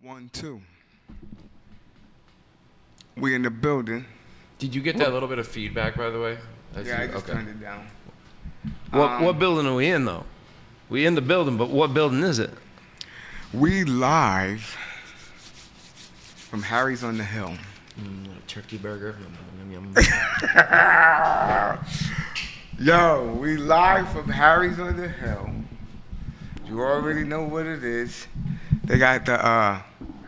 1, 2. We in the building. Did you get that little bit of feedback, by the way? I just turned it down. What building are we in, though? We in the building, but what building is it? We live from Harry's on the Hill. Turkey burger. Yo, we live from Harry's on the Hill. You already know what it is. They got the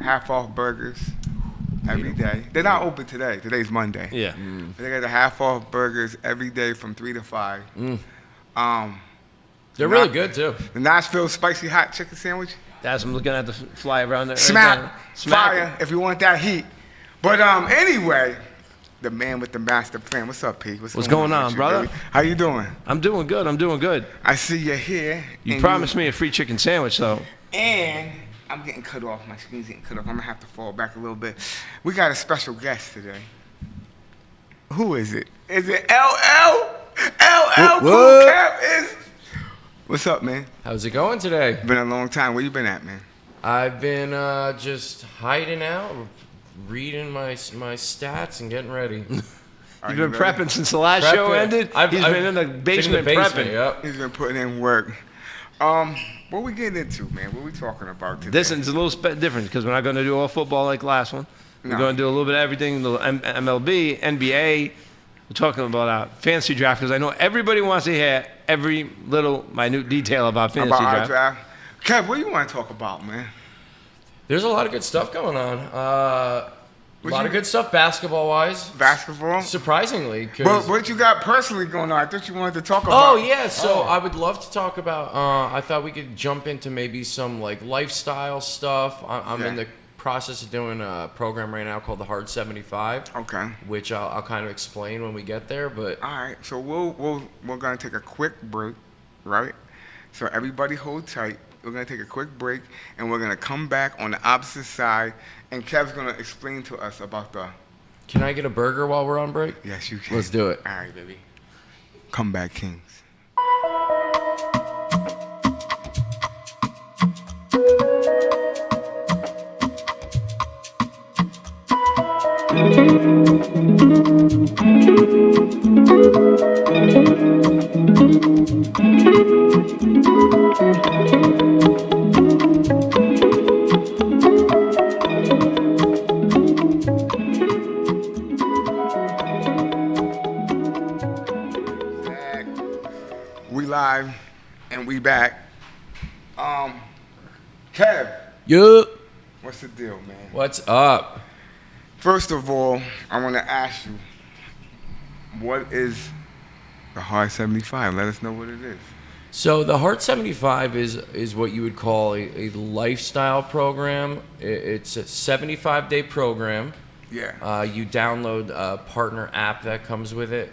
half-off burgers every day. They're not open today. Today's Monday. Yeah. But they got the half-off burgers every day from 3 to 5. They're really good, too. The Nashville spicy hot chicken sandwich. That's I'm looking at the fly around there. Smack. Fire if you want that heat. But anyway, the man with the master plan. What's up, P? What's going on, brother? Baby? How you doing? I'm doing good. I see you here. You promised me a free chicken sandwich, though. And I'm getting cut off. My screen's getting cut off. I'm going to have to fall back a little bit. We got a special guest today. Who is it? Is it LL? LL Cool Cap is... What's up, man? How's it going today? Been a long time. Where you been at, man? I've been just hiding out, reading my stats and getting ready. You've been prepping since the last show ended? He's been in the basement prepping. Yep. He's been putting in work. What we getting into, man? What we talking about today? This one's a little different because we're not going to do all football like last one. We're going to do a little bit of everything, the MLB, NBA. We're talking about our fantasy draft because I know everybody wants to hear every little minute detail about fantasy draft. Kev, what do you want to talk about, man? There's a lot of good stuff going on. A lot of good stuff basketball-wise. Basketball? Surprisingly. But what you got personally going on? I thought you wanted to talk about. Oh, yeah. So I would love to talk about, I thought we could jump into maybe some like lifestyle stuff. I'm in the process of doing a program right now called the Hard 75. Okay. Which I'll kind of explain when we get there. But all right. So we're going to take a quick break, right? So everybody hold tight. We're going to take a quick break, and we're going to come back on the opposite side, and Kev's going to explain to us about the... Can I get a burger while we're on break? Yes, you can. Let's do it. All right, baby. Come back, Kings. We live and we back. Kev. Yup. What's the deal, man? What's up? First of all, I want to ask you, what is the Hard 75? Let us know what it is. So the Hard 75 is what you would call a lifestyle program. It's a 75-day program. Yeah. You download a partner app that comes with it,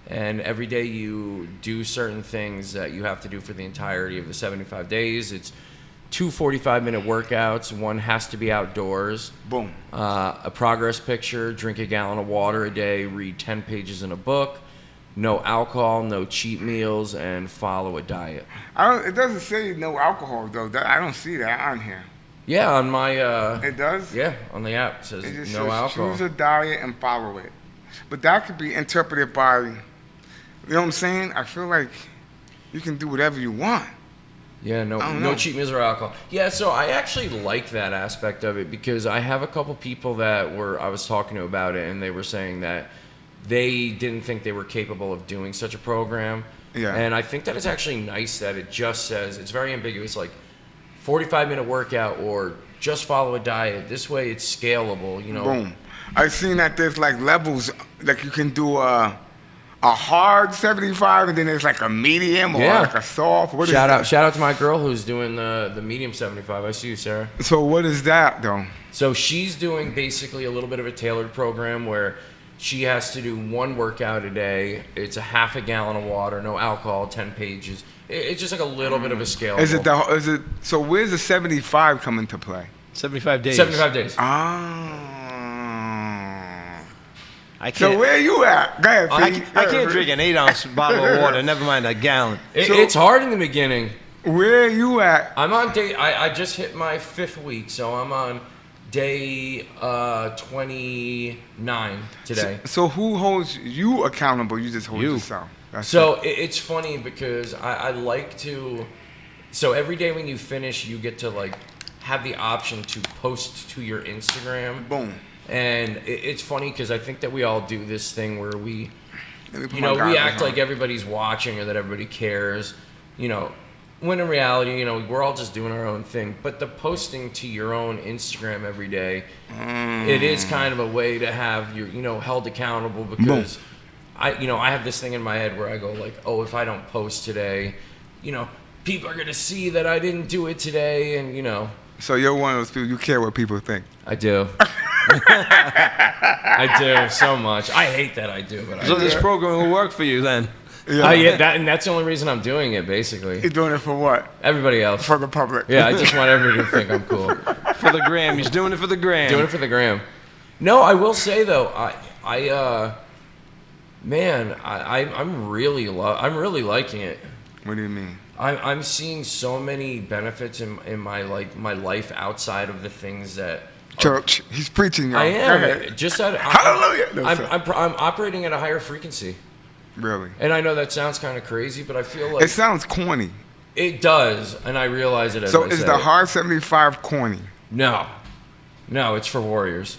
and every day you do certain things that you have to do for the entirety of the 75 days. It's 2 45-minute workouts. One has to be outdoors. Boom. A progress picture, drink a gallon of water a day, read 10 pages in a book, no alcohol, no cheat meals, and follow a diet. It doesn't say no alcohol, though. I don't see that on here. Yeah, on my... it does? Yeah, on the app it says It just no says alcohol. choose a diet and follow it. But that could be interpreted by, you know what I'm saying? I feel like you can do whatever you want. Yeah, no cheat meals or alcohol. Yeah, so I actually like that aspect of it because I have a couple people that I was talking to about it, and they were saying that they didn't think they were capable of doing such a program. Yeah. And I think that it's actually nice that it just says, it's very ambiguous, like 45-minute workout or just follow a diet. This way it's scalable, you know. Boom. I've seen that there's like levels, like you can do a hard 75, and then there's like a medium or like a soft. Shout out to my girl who's doing the medium 75. I see you, Sarah. So what is that, though? So she's doing basically a little bit of a tailored program where she has to do one workout a day. It's a half a gallon of water, no alcohol, 10 pages. It's just like a little bit of a scale. So where's the 75 come into play? 75 days. 75 days. I can't. So where you at? Go ahead, I can't drink an 8-ounce bottle of water, never mind a gallon. It's hard in the beginning. Where you at? I'm on day. I just hit my 5th week, so I'm on day 29 today. So who holds you accountable? You just hold yourself. That's So it. it's funny because I like to. So every day when you finish, you get to like have the option to post to your Instagram. Boom. And it's funny because I think that we all do this thing where we, Let me put you my know, we goggles act on. like everybody's watching or that everybody cares, you know, when in reality, you know, we're all just doing our own thing. But the posting to your own Instagram every day, it is kind of a way to have you, you know, held accountable because I have this thing in my head where I go like, oh, if I don't post today, you know, people are going to see that I didn't do it today. And, you know. So you're one of those people, you care what people think. I do. I do so much. I hate that I do, but I So do. this program will work for you then. And that's the only reason I'm doing it, basically. You're doing it for what? Everybody else. For the public. Yeah, I just want everybody to think I'm cool. For the gram. He's doing it for the gram. Doing it for the gram. No, I will say though, I'm really liking it. What do you mean? I'm seeing so many benefits in my life outside of the things that. Church. He's preaching, y'all. I am. Okay. Just at Hallelujah. No, sir. I'm operating at a higher frequency. Really? And I know that sounds kind of crazy, but I feel like It sounds corny. it does, and I realize it as So I is say the it. hard 75 corny? No, it's for warriors.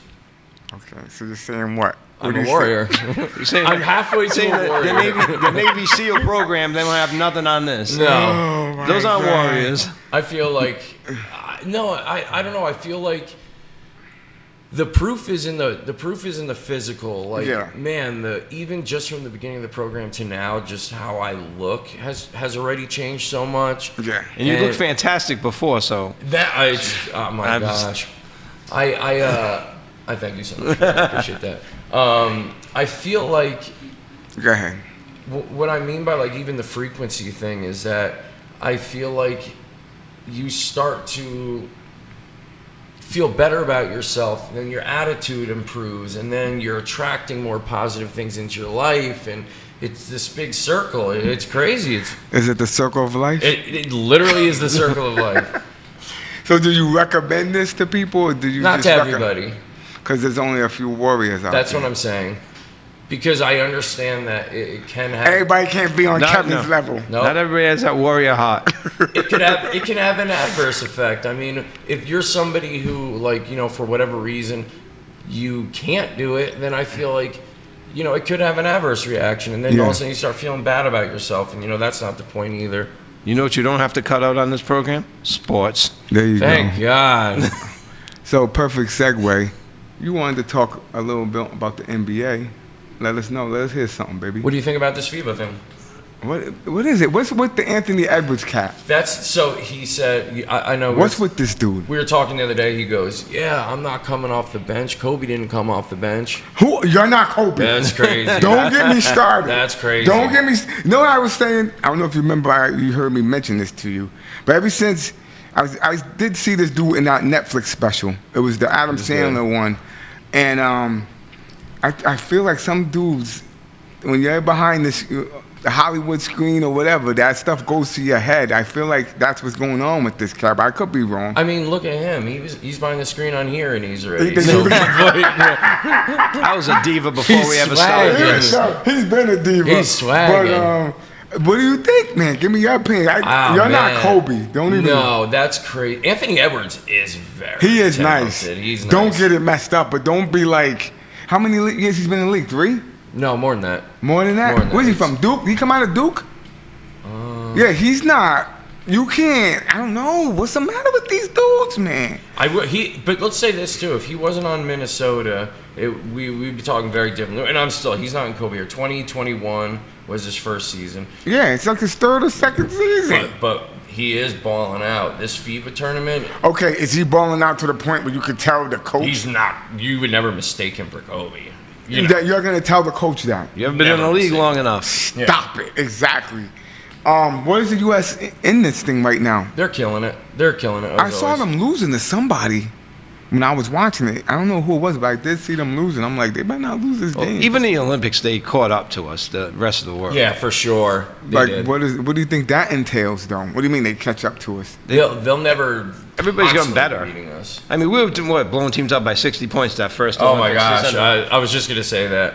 Okay, so you're saying what? What I'm do a you warrior. You're saying I'm halfway to saying a warrior. the Navy SEAL program, they don't have nothing on this. No, Oh, my Those aren't God. warriors. I feel like I don't know. I feel like the proof is in the physical. Like Yeah. man, even just from the beginning of the program to now, just how I look has already changed so much. Yeah. And you And- looked fantastic before, so. Oh my I'm just- gosh. I thank you so much. I appreciate that. I feel like Go ahead. what I mean by like even the frequency thing is that I feel like you start to feel better about yourself, then your attitude improves, and then you're attracting more positive things into your life, and it's this big circle. It's crazy. Is it the circle of life? It literally is the circle of life. So do you recommend this to people, or do you Not just to everybody. Because there's only a few warriors out That's there. what I'm saying. Because I understand that it can have. Everybody can't be on Kevin's no. level. No, Not everybody has that warrior heart. it can have an adverse effect. I mean, if you're somebody who, like, you know, for whatever reason, you can't do it, then I feel like, you know, it could have an adverse reaction, and then Yeah. all of a sudden you start feeling bad about yourself, and you know that's not the point either. You know what you don't have to cut out on this program? Sports. There you Thank go. God. So perfect segue. You wanted to talk a little bit about the NBA. Let us know. Let us hear something, baby. What do you think about this FIBA thing? What is it? What's with the Anthony Edwards cap? That's so he said. I know. What's with this dude? We were talking the other day. He goes, "Yeah, I'm not coming off the bench. Kobe didn't come off the bench." Who? You're not Kobe. That's crazy. Don't get me started. That's crazy. Don't get me. You know what I was saying? I don't know if you remember. You heard me mention this to you. But ever since I did see this dude in that Netflix special. It was the Adam Sandler one, and I feel like some dudes, when you're behind this the Hollywood screen or whatever, that stuff goes to your head. I feel like that's what's going on with this cap. I could be wrong. I mean, look at him. He's behind the screen on here, and he's ready. He- So, I was a diva before He's we ever swagging. started this. He's been a diva. He's swagging. But what do you think, man? Give me your opinion. Oh, You're not man. Kobe. Don't even. No, that's crazy. Anthony Edwards is very. He is talented. nice. He's nice. Don't get it messed up, but don't be like. How many years he's been in the league? 3? No, more than that. More than that? More than that. Where's he He's- from? Duke? He come out of Duke? Yeah, he's not. You can't. I don't know. What's the matter with these dudes, man? But let's say this too. If he wasn't on Minnesota, we'd be talking very different. And he's not in Kobe here. 2021 was his first season. Yeah, it's like his 3rd or 2nd season. But he is balling out. This FIBA tournament, Okay, is he balling out to the point where you could tell the coach? he's not. You would never mistake him for Kobe. That you're going to tell the coach that? You haven't been in the Never league seen. long enough. Stop it. Exactly. What is the U.S. in this thing right now? They're killing it. They're killing it. I saw them losing to somebody. when I was watching it, I don't know who it was, but I did see them losing. I'm like, they better not lose this game. Even the Olympics, they caught up to us, the rest of the world. Yeah, for sure. They Like, did. what do you think that entails, though? What do you mean they catch up to us? They'll never. Everybody's gotten constantly better. beating us. I mean, we were blowing teams up by 60 points that first Oh my Olympics. gosh, I was just gonna say that.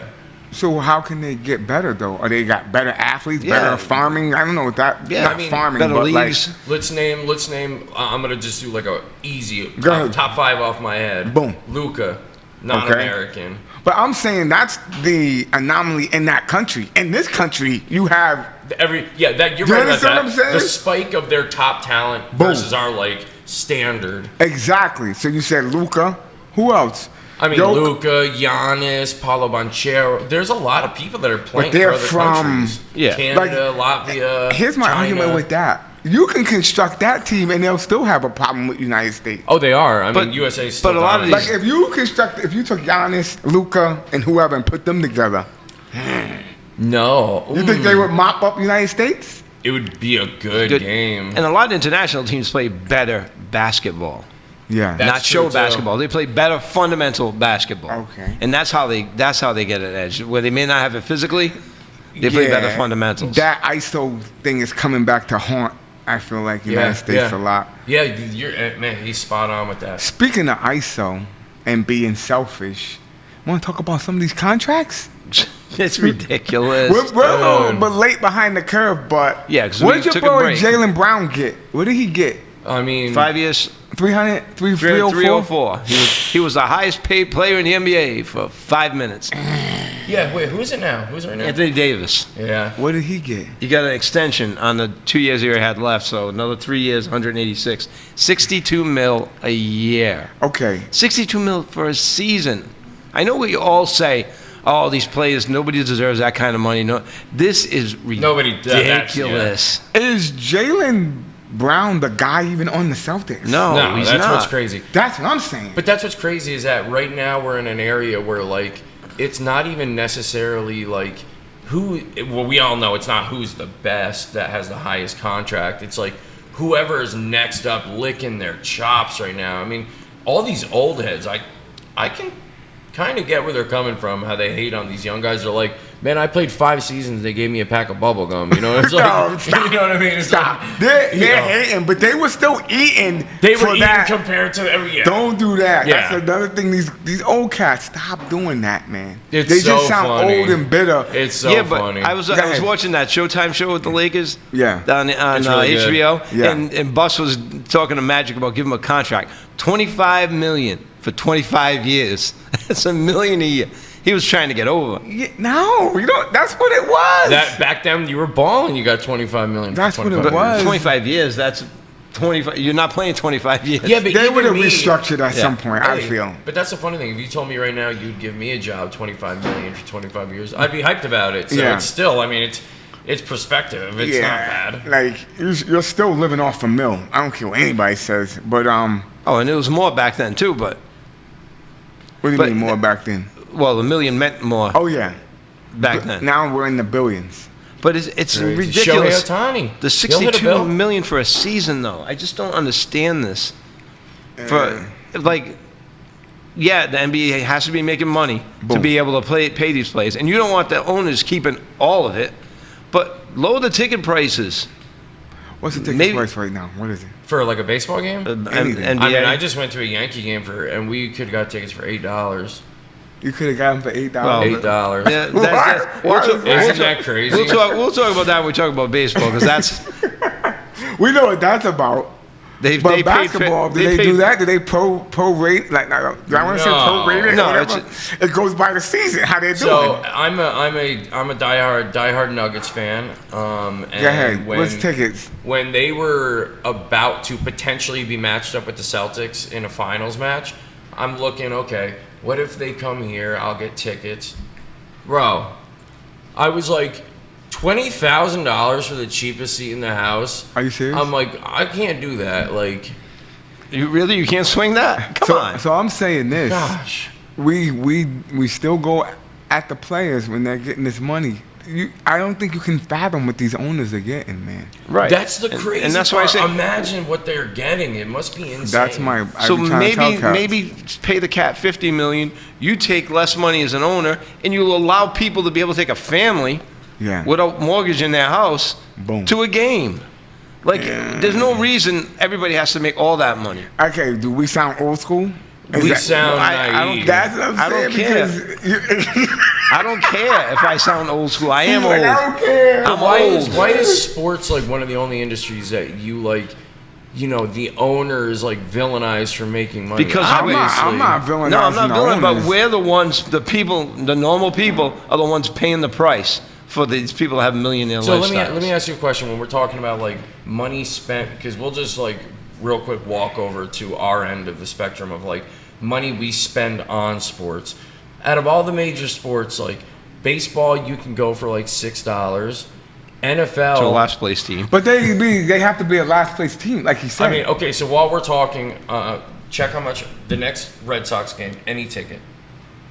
So how can they get better, though? Or they got better athletes, Yeah. better farming? I don't know what that. Yeah, not I mean, farming, better but leagues. Let's name. I'm gonna just do like a easy Go ahead. top 5 off my head. Boom. Luka, non-American. But I'm saying that's the anomaly in that country. In this country, you have You're You right about understand what I'm that. saying? The spike of their top talent Boom. versus our like standard. exactly. So you said Luca. Who else? I mean, Jokic. Luka, Giannis, Paulo Banchero. There's a lot of people that are playing they're for other from- countries. Yeah. Canada, Latvia. Here's my China. argument with that. You can construct that team, and they'll still have a problem with United States. Oh, they are. I But- mean, USA. Still but a lot of dominates. Like if you took Giannis, Luca, and whoever and put them together, No. you think they would mop up United States? It would be a good game. And a lot of international teams play better basketball. Yeah. That's Not show true, too. basketball. They play better fundamental basketball. Okay. And that's how they get an edge. Where they may not have it physically, they play better fundamentals. That ISO thing is coming back to haunt. I feel like United States a lot. Yeah, man, he's spot on with that. Speaking of ISO and being selfish, want to talk about some of these contracts? It's ridiculous. We're a little bit late behind the curve, but Yeah, 'cause what we did your took a boy break. Jaylen Brown get? What did he get? I mean, 5 years, 300, 304. 304? He was the highest paid player in the NBA for 5 minutes. yeah. Wait, who's it now? Who's it right now? Anthony Davis. Yeah. What did he get? He got an extension on the 2 years he had left, so another 3 years, 186. 62 mil a year. Okay. 62 mil for a season. I know what you all say. Oh, these players, nobody deserves that kind of money. No, this is Nobody does that, ridiculous. Is Jaylen Brown the guy even on the Celtics? No, No, he's that's not. what's crazy. That's what I'm saying. But that's what's crazy is that right now we're in an area where like it's not even necessarily like who. Well, we all know it's not who's the best that has the highest contract. It's like whoever is next up licking their chops right now. I mean, all these old heads, I can kind of get where they're coming from. How they hate on these young guys. They're like, man, I played 5 seasons. They gave me a pack of bubble gum. You know, it's like, No, stop. you know what I mean? It's Stop. like, They're you know, hating, but they were still eating. They for were eating that. compared to every year. Don't do that. Yeah. That's another thing. These old cats, stop doing that, man. It's they so just sound funny. old and bitter. It's so Yeah, but funny. I was Go ahead. watching that Showtime show with the Lakers. Yeah. On It's really good. HBO. Yeah. And Bus was talking to Magic about giving him a contract, $25 million for 25 years. That's $1 million a year. He was trying to get over. Yeah, no, you don't. That's what it was. That back then you were balling, you got 25 million. That's what it 25 was. 25 years. That's 25. You're not playing 25 years. Yeah, but they even would have me- restructured at Yeah. some point. I Hey, feel. But that's the funny thing. If you told me right now you'd give me a job, 25 million for 25 years, I'd be hyped about it. So Yeah. it's still, I mean, it's perspective. It's not bad. Like you're still living off a mill. I don't care what anybody says. But Oh, and it was more back then too. But what do you But- mean more back then? well, $1 million meant more Oh yeah. back then. Now we're in the billions. But it's Crazy. ridiculous. Shohei Ohtani. The He'll hit a 62 bill. million for a season, though. I just don't understand this. For like, yeah, the NBA has to be making money to Boom. be able to pay these players, and you don't want the owners keeping all of it. But lower the ticket prices. What's the ticket Maybe- price right now? What is it? For like a baseball game? Anything. NBA. I mean, I just went to a Yankee game and we could have got tickets for $8. You could have got them for $8. Well, $8. Yeah, What? What is that? Isn't that crazy? We'll talk about that when we talk about baseball because that's We know what that's about. they But paid basketball, do they do that? Do they prorate? Like, do I want to say No. prorated? No, Whatever. It goes by the season. How they So doing? I'm a diehard Nuggets fan. And Go ahead. when- What's tickets? When they were about to potentially be matched up with the Celtics in a finals match, I'm looking, okay, what if they come here? I'll get tickets. Bro, I was like, $20,000 for the cheapest seat in the house. Are you serious? I'm like, I can't do that. Like, you can't swing that. Come on. So I'm saying this. gosh. We still go at the players when they're getting this money. I don't think you can fathom what these owners are getting, man. Right. That's the crazy and that's part. why I say, imagine what they're getting. It must be insane. That's my. I so be trying to tell cats. maybe pay the cat $50 million. You take less money as an owner, and you allow people to be able to take a family Yeah. with a mortgage in their house Boom. to a game. Like, there's no reason everybody has to make all that money. Okay, do we sound old school? We sound I don't- naive. That's what I'm I saying. don't care. Because I don't care if I sound old school. I am like, old. I don't care. I'm why old. is sports like one of the only industries that you like? You know, the owner is like villainized for making money. Because I'm not villainizing No, I'm not the villain, but owners. we're the ones, the people, the normal people are the ones paying the price for these people that have millionaire So lifestyles. let me ask you a question. When we're talking about like money spent, because we'll just like real quick walk over to our end of the spectrum of like money we spend on sports. Out of all the major sports, like baseball, you can go for like $6. NFL. To a last place team. But they have to be a last place team, like he said. I mean, okay. So while we're talking, check how much the next Red Sox game, any ticket,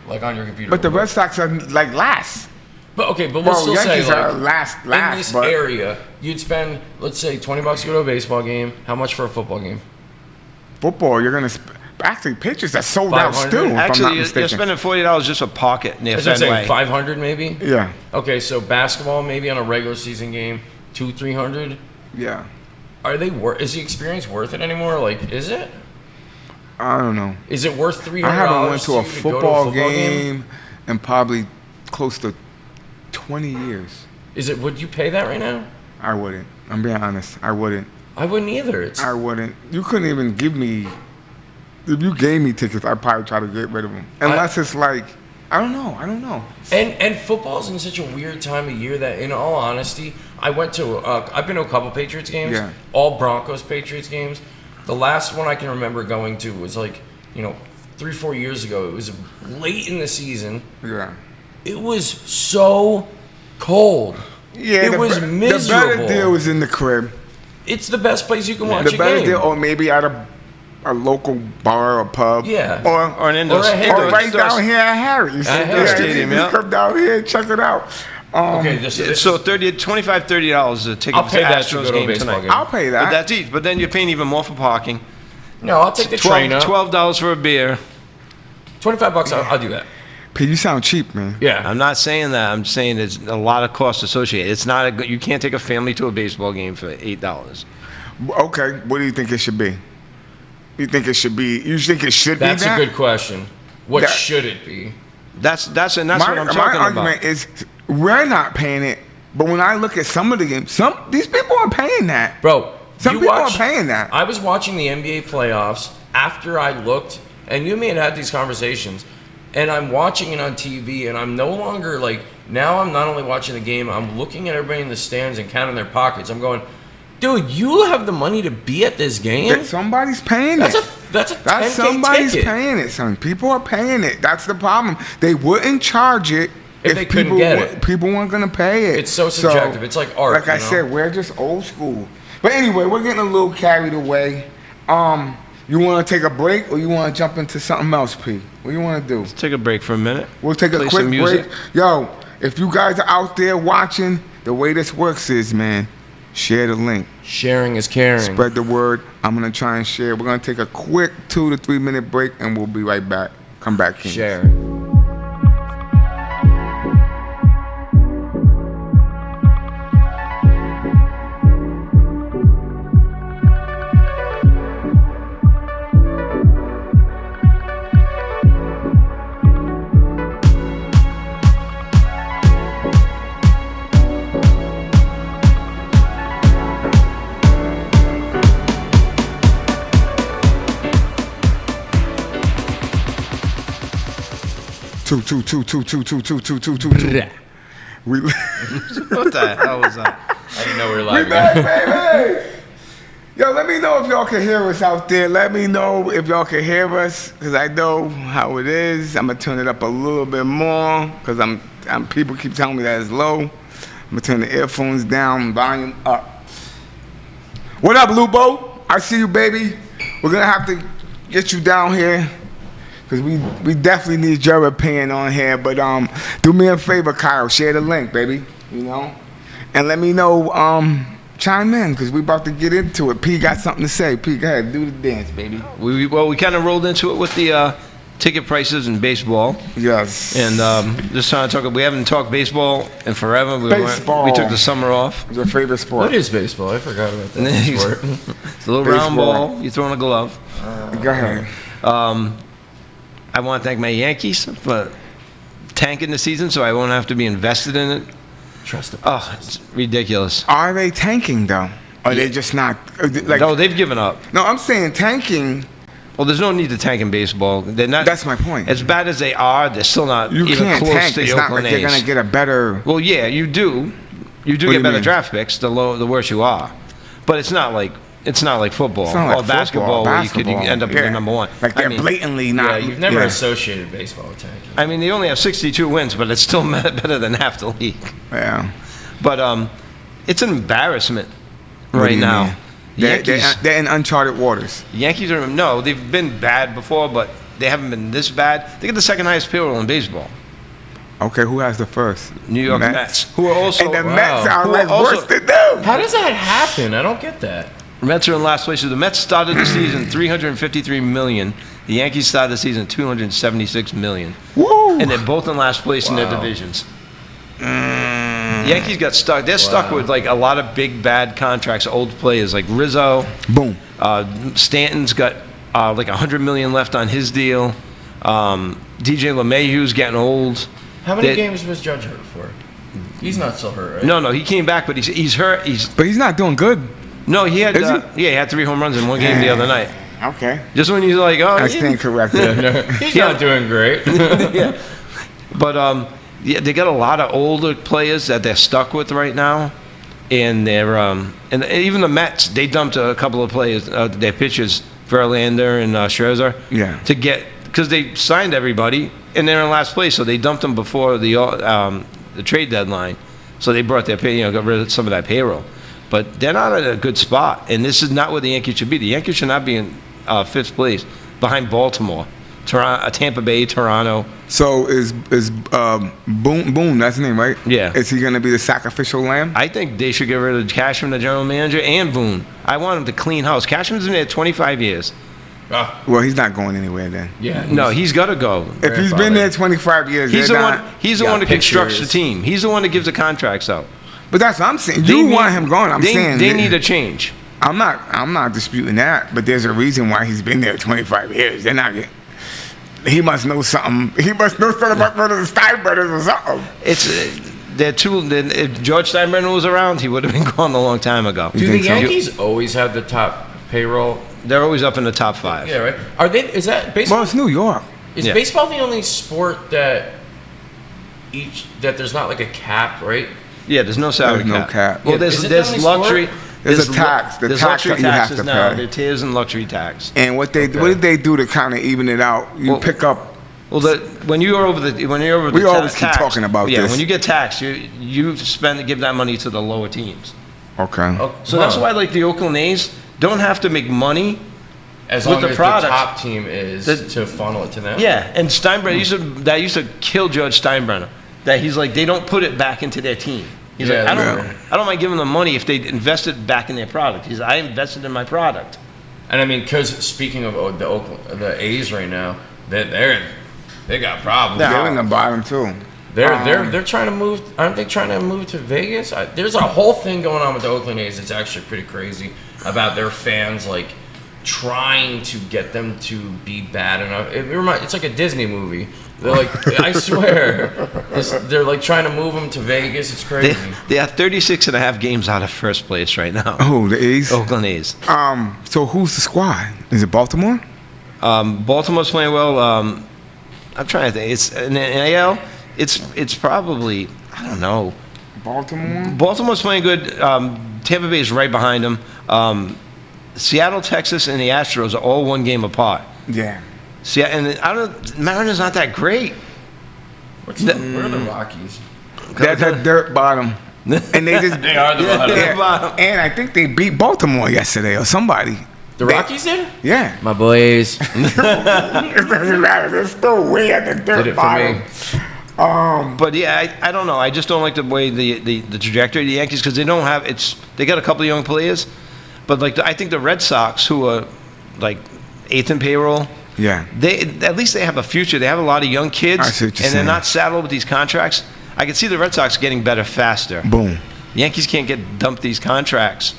like on your computer. but the Red Sox are like last. But okay, but we'll Well, still Yankees say like are last, in this but area, you'd spend let's say $20 to go to a baseball game. How much for a football game? football, you're gonna actually pitchers that sold out 500? still. If I'm not Actually, you're mistaken. spending $40 just for pocket near As I'm saying, Fenway. 500 maybe. Yeah, Okay, so basketball maybe on a regular season game, 200-300. yeah. Are they is the experience worth it anymore? Like, is it? I don't know. Is it worth $300? I haven't went to a go football game in probably close to 20 years. Is it? Would you pay that right now? I wouldn't. I'm being honest. I wouldn't. I wouldn't either. It's I wouldn't. You couldn't even give me. If you gave me tickets, I'd probably try to get rid of them. Unless it's like, I don't know. and football's in such a weird time of year that, in all honesty, I've been to a couple Patriots games, Yeah. all Broncos Patriots games. The last one I can remember going to was like 3-4 years ago. It was late in the season. Yeah. It was so cold. Yeah. It was The miserable. better deal was in the crib. It's the best place you can watch The a better game. deal, or maybe at a local bar or pub. Yeah. Or an indoor Or a stadium. Indoor right down here at Harry's. At Harry's Stadium, you yeah. come down here and check it out. Okay, this is So $25-$30 a ticket I'll pay to that to Astros go to a game baseball tonight. game. I'll pay that. But that's each. But then you're paying even more for parking. no. I'll take the train up. $12 for a beer. $25. I'll do that. P, you sound cheap, man. Yeah. I'm not saying that. I'm saying there's a lot of costs associated. It's not a good. You can't take a family to a baseball game for $8. Okay, what do you think it should be? You think it should be? You think it should That's be that? a good question. What That- should it be? That's what I'm my talking about. argument is we're not paying it, but when I look at some of the games, these people are paying that. Bro, Some you people watch- are paying that. I was watching the NBA playoffs after I looked, and you and me had these conversations, and I'm watching it on TV, and I'm no longer like, now I'm not only watching the game, I'm looking at everybody in the stands and counting their pockets. I'm going, dude, you have the money to be at this game? That somebody's paying That's it. That's a 10K That's somebody's ticket. paying it, son. People are paying it. That's the problem. They wouldn't charge it If they couldn't people get it. people weren't gonna pay it. It's so subjective. It's like art, Like I you know? said, we're just old school. But anyway, we're getting a little carried away. You want to take a break or you want to jump into something else, P? What do you want to do? Let's take a break for a minute. We'll take a Play quick some break. music. Yo, if you guys are out there watching, the way this works is, man, share the link. Sharing is caring. Spread the word. I'm going to try and share. We're going to take a quick 2 to 3 minute break and we'll be right back. Come back here. Share. Two. We What the hell was that? I didn't know we were We live. back, baby. Yo, let me know if y'all can hear us out there. Let me know if y'all can hear us, because I know how it is. I'm gonna turn it up a little bit more, because I'm people keep telling me that it's low. I'm gonna turn the earphones down, volume up. What up, Lubo? I see you, baby. We're gonna have to get you down here, because we definitely need your opinion on here. But do me a favor, Kyle. Share the link, baby. You know, and let me know. Chime in because we about to get into it. P got something to say. P, go ahead, do the dance, baby. We kind of rolled into it with the ticket prices in baseball. Yes. And just trying to talk. We haven't talked baseball in forever. Baseball. We took the summer off. Your favorite sport? What is baseball? I forgot about that sport. It's a little round ball. You throw in a glove. Go ahead. I want to thank my Yankees for tanking the season, so I won't have to be invested in it. Trust it. Oh, it's ridiculous. Are they tanking though? Or they just not? Like, No, they've given up. no, I'm saying tanking. Well, there's no need to tank in baseball. They're not. That's my point. As bad as they are, they're still not You even can't close tank. to the It's not Oakland like they're A's. gonna get a better. Well, yeah, you do. You do What do get you better mean? draft picks the worse you are. But it's not like football It's not like or basketball, where you could basketball. end up Yeah. being number one. Like they're blatantly not. Yeah, you've never yeah. associated baseball with tanking. I mean, they only have 62 wins, but it's still better than half the league. Yeah. But it's an embarrassment What do right you now. mean? They're in uncharted waters. Yankees are no, they've been bad before, but they haven't been this bad. They get the second highest payroll in baseball. Okay, who has the first? New York Mets, who are also And the Wow. Mets are Who like are also- worse than them. How does that happen? I don't get that. Mets are in last place. So the Mets started the season 353 million. The Yankees started the season 276 million, Woo! and they're both in last place in their Wow. divisions. The Yankees got stuck. They're stuck with like a lot of big bad contracts, old players like Rizzo. Boom. Stanton's got like $100 million left on his deal. DJ LeMahieu's getting old. How many They- games was Judge hurt for? He's not still hurt, right? No, he came back, but he's hurt. But he's not doing good. He had Is he had 3 home runs in one game the other night. Okay. Just when you're like, oh, I yeah. stand corrected. He's not doing great. Yeah. But yeah, they got a lot of older players that they're stuck with right now, and they're and even the Mets, they dumped a couple of players, their pitchers, Verlander and Scherzer, Yeah. to get because they signed everybody and they're in last place, so they dumped them before the trade deadline, so they brought their got rid of some of that payroll, but they're not at a good spot, and this is not where the Yankees should be. The Yankees should not be in 5th place behind Baltimore. Tampa Bay, Toronto. So is Boone? That's his name, right? Yeah. Is he going to be the sacrificial lamb? I think they should get rid of Cashman, the general manager, and Boone. I want him to clean house. Cashman's been there 25 years. Well, he's not going anywhere then. Yeah. No, he's got to go. If he's been there 25 years, He's the they're one. not. He's the got one that constructs the pictures. team. He's the one that gives the contracts out. But that's what I'm saying. They You need- want him going? I'm they, saying they that- need a change. I'm not disputing that. But there's a reason why he's been there 25 years. They're not. He must know something. He must know something about one of the Steinbrenners or something. It's they're too. If George Steinbrenner was around, he would have been gone a long time ago. Do the think so? Yankees always have the top payroll? They're always up in the top 5. Yeah, right. Are they? Is that baseball? Well, it's New York. Is Yeah. baseball the only sport that there's not like a cap, right? Yeah, there's no salary There's no cap. Well, Yeah, is it there's the only luxury. sport? There's a tax. The there's tax luxury that you have taxes to now. pay. There tiers and luxury tax. And what did they do to kind of even it out? You Well, pick up. Well, when you're over the We always keep talking about yeah, this. when you get taxed, you give that money to the lower teams. Okay. Oh, So that's why like the Oakland A's don't have to make money. as with long the as products- the top team is The- to funnel it to them. Yeah, and Steinbrenner that used to kill Judge Steinbrenner. That he's like they don't put it back into their team. He's Yeah, like yeah. I don't mind giving them money if they invest it back in their product. He's I invested in my product. And I mean, because speaking of the A's right now, they got problems. They're in the bottom too. They're trying to move. Aren't they trying to move to Vegas? There's a whole thing going on with the Oakland A's. It's actually pretty crazy about their fans like trying to get them to be bad enough. It's like a Disney movie. They're like, I swear, they're like trying to move them to Vegas. It's crazy. They are 36 and a half games out of first place right now. Who, the A's? Oakland A's. So who's the squad? Is it Baltimore? Baltimore's playing well. I'm trying to think. It's in AL. It's probably I don't know. Baltimore? Baltimore's playing good. Tampa Bay is right behind them. Seattle, Texas, and the Astros are all one game apart. Yeah. And Mariners not that great. What are the Rockies? That's a dirt bottom. And they just They are the bottom. Yeah. bottom. And I think they beat Baltimore yesterday or somebody. The Rockies did? Yeah. My boys. It doesn't matter. They're still way at the Did dirt it for bottom. me. But yeah, I don't know. I just don't like the way the trajectory of the Yankees, because they don't have they got a couple of young players, but like I think the Red Sox, who are like 8th in payroll, Yeah. they at least they have a future. They have a lot of young kids, I see what you're and they're saying. not saddled with these contracts. I can see the Red Sox getting better faster. Boom. The Yankees can't get dumped these contracts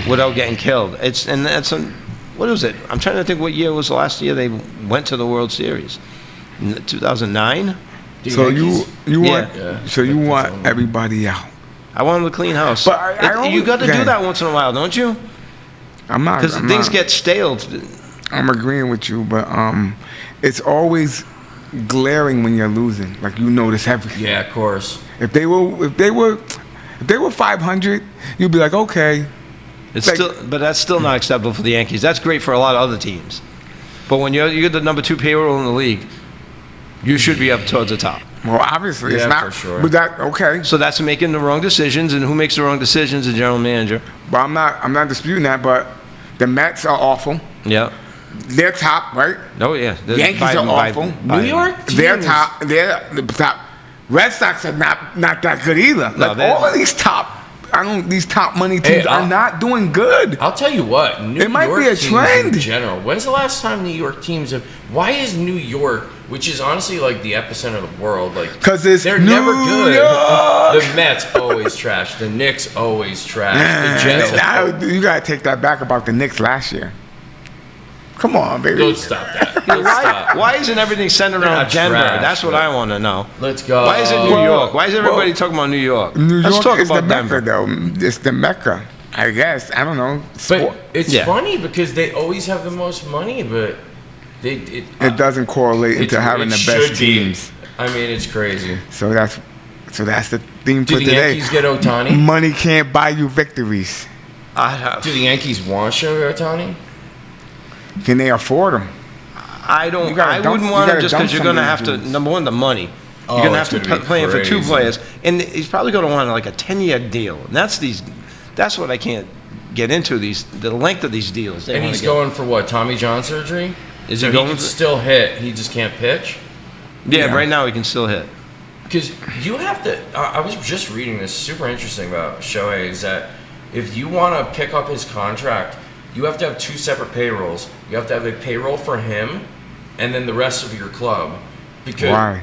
without getting killed. What was it? I'm trying to think what year was the last year they went to the World Series. 2009. So you want Yeah. so you That's want all. everybody out. I want them to clean house. But I You got to always- do that once in a while, don't you? I'm not Because I'm things not- get stale. I'm agreeing with you, but it's always glaring when you're losing. Like you notice everything. Yeah, of course. If they were 500, you'd be like, okay. It's Like- but that's still not acceptable for the Yankees. That's great for a lot of other teams. But when you're the number 2 payroll in the league, you should be up towards the top. Well, obviously it's Yeah, not. for sure. But that okay. So that's making the wrong decisions, and who makes the wrong decisions? The general manager. But I'm not disputing that. But the Mets are awful. Yeah. They're top, right? Oh yeah. They're Yankees by- are by- awful. by- New York They're teams- top. They're the top. Red Sox are not that good either. No, Like they're- all of these these top money teams Hey, are not doing good. I'll tell you what. New It might be York a teams trend. in general. When's the last time New York teams have? Why is New York, which is honestly like the epicenter of the world, like 'Cause it's they're New never good. York. The Mets always trash. The Knicks always trash. The Jets. Now, you gotta take that back about the Knicks last year. Come on, baby. Don't stop that. Don't stop. Why isn't everything centered They're around not Denver? trash, That's what but- I want to know. Let's go. Why is it New Well, York? Why is everybody well, talking about New York? New Let's York talk is the about Denver. Mecca, though. It's the Mecca, I guess. I don't know. But it's Yeah. funny because they always have the most money, but it It doesn't correlate into having the best should be. teams. I mean, it's crazy. So that's the theme Do for the today. Yankees get Ohtani? Money can't buy you victories. Do the Yankees want Shohei Ohtani? Can they afford them? I don't. You gotta I dump- wouldn't you want him gotta just dump because you're some going to of have these to. dudes. Number one, the money. Oh, You're going to have it's to gonna be play him for 2 crazy. players, and he's probably going to want like a 10-year deal. And that's what I can't get into, the length of these deals. They And wanna he's get. going for what? Tommy John surgery? Is So he he going can for- still hit. He just can't pitch. Yeah, Yeah. right now he can still hit. Because you have to. I was just reading this. Super interesting about Shohei is that if you want to pick up his contract, you have to have 2 separate payrolls. You have to have a payroll for him, and then the rest of your club. Because Why?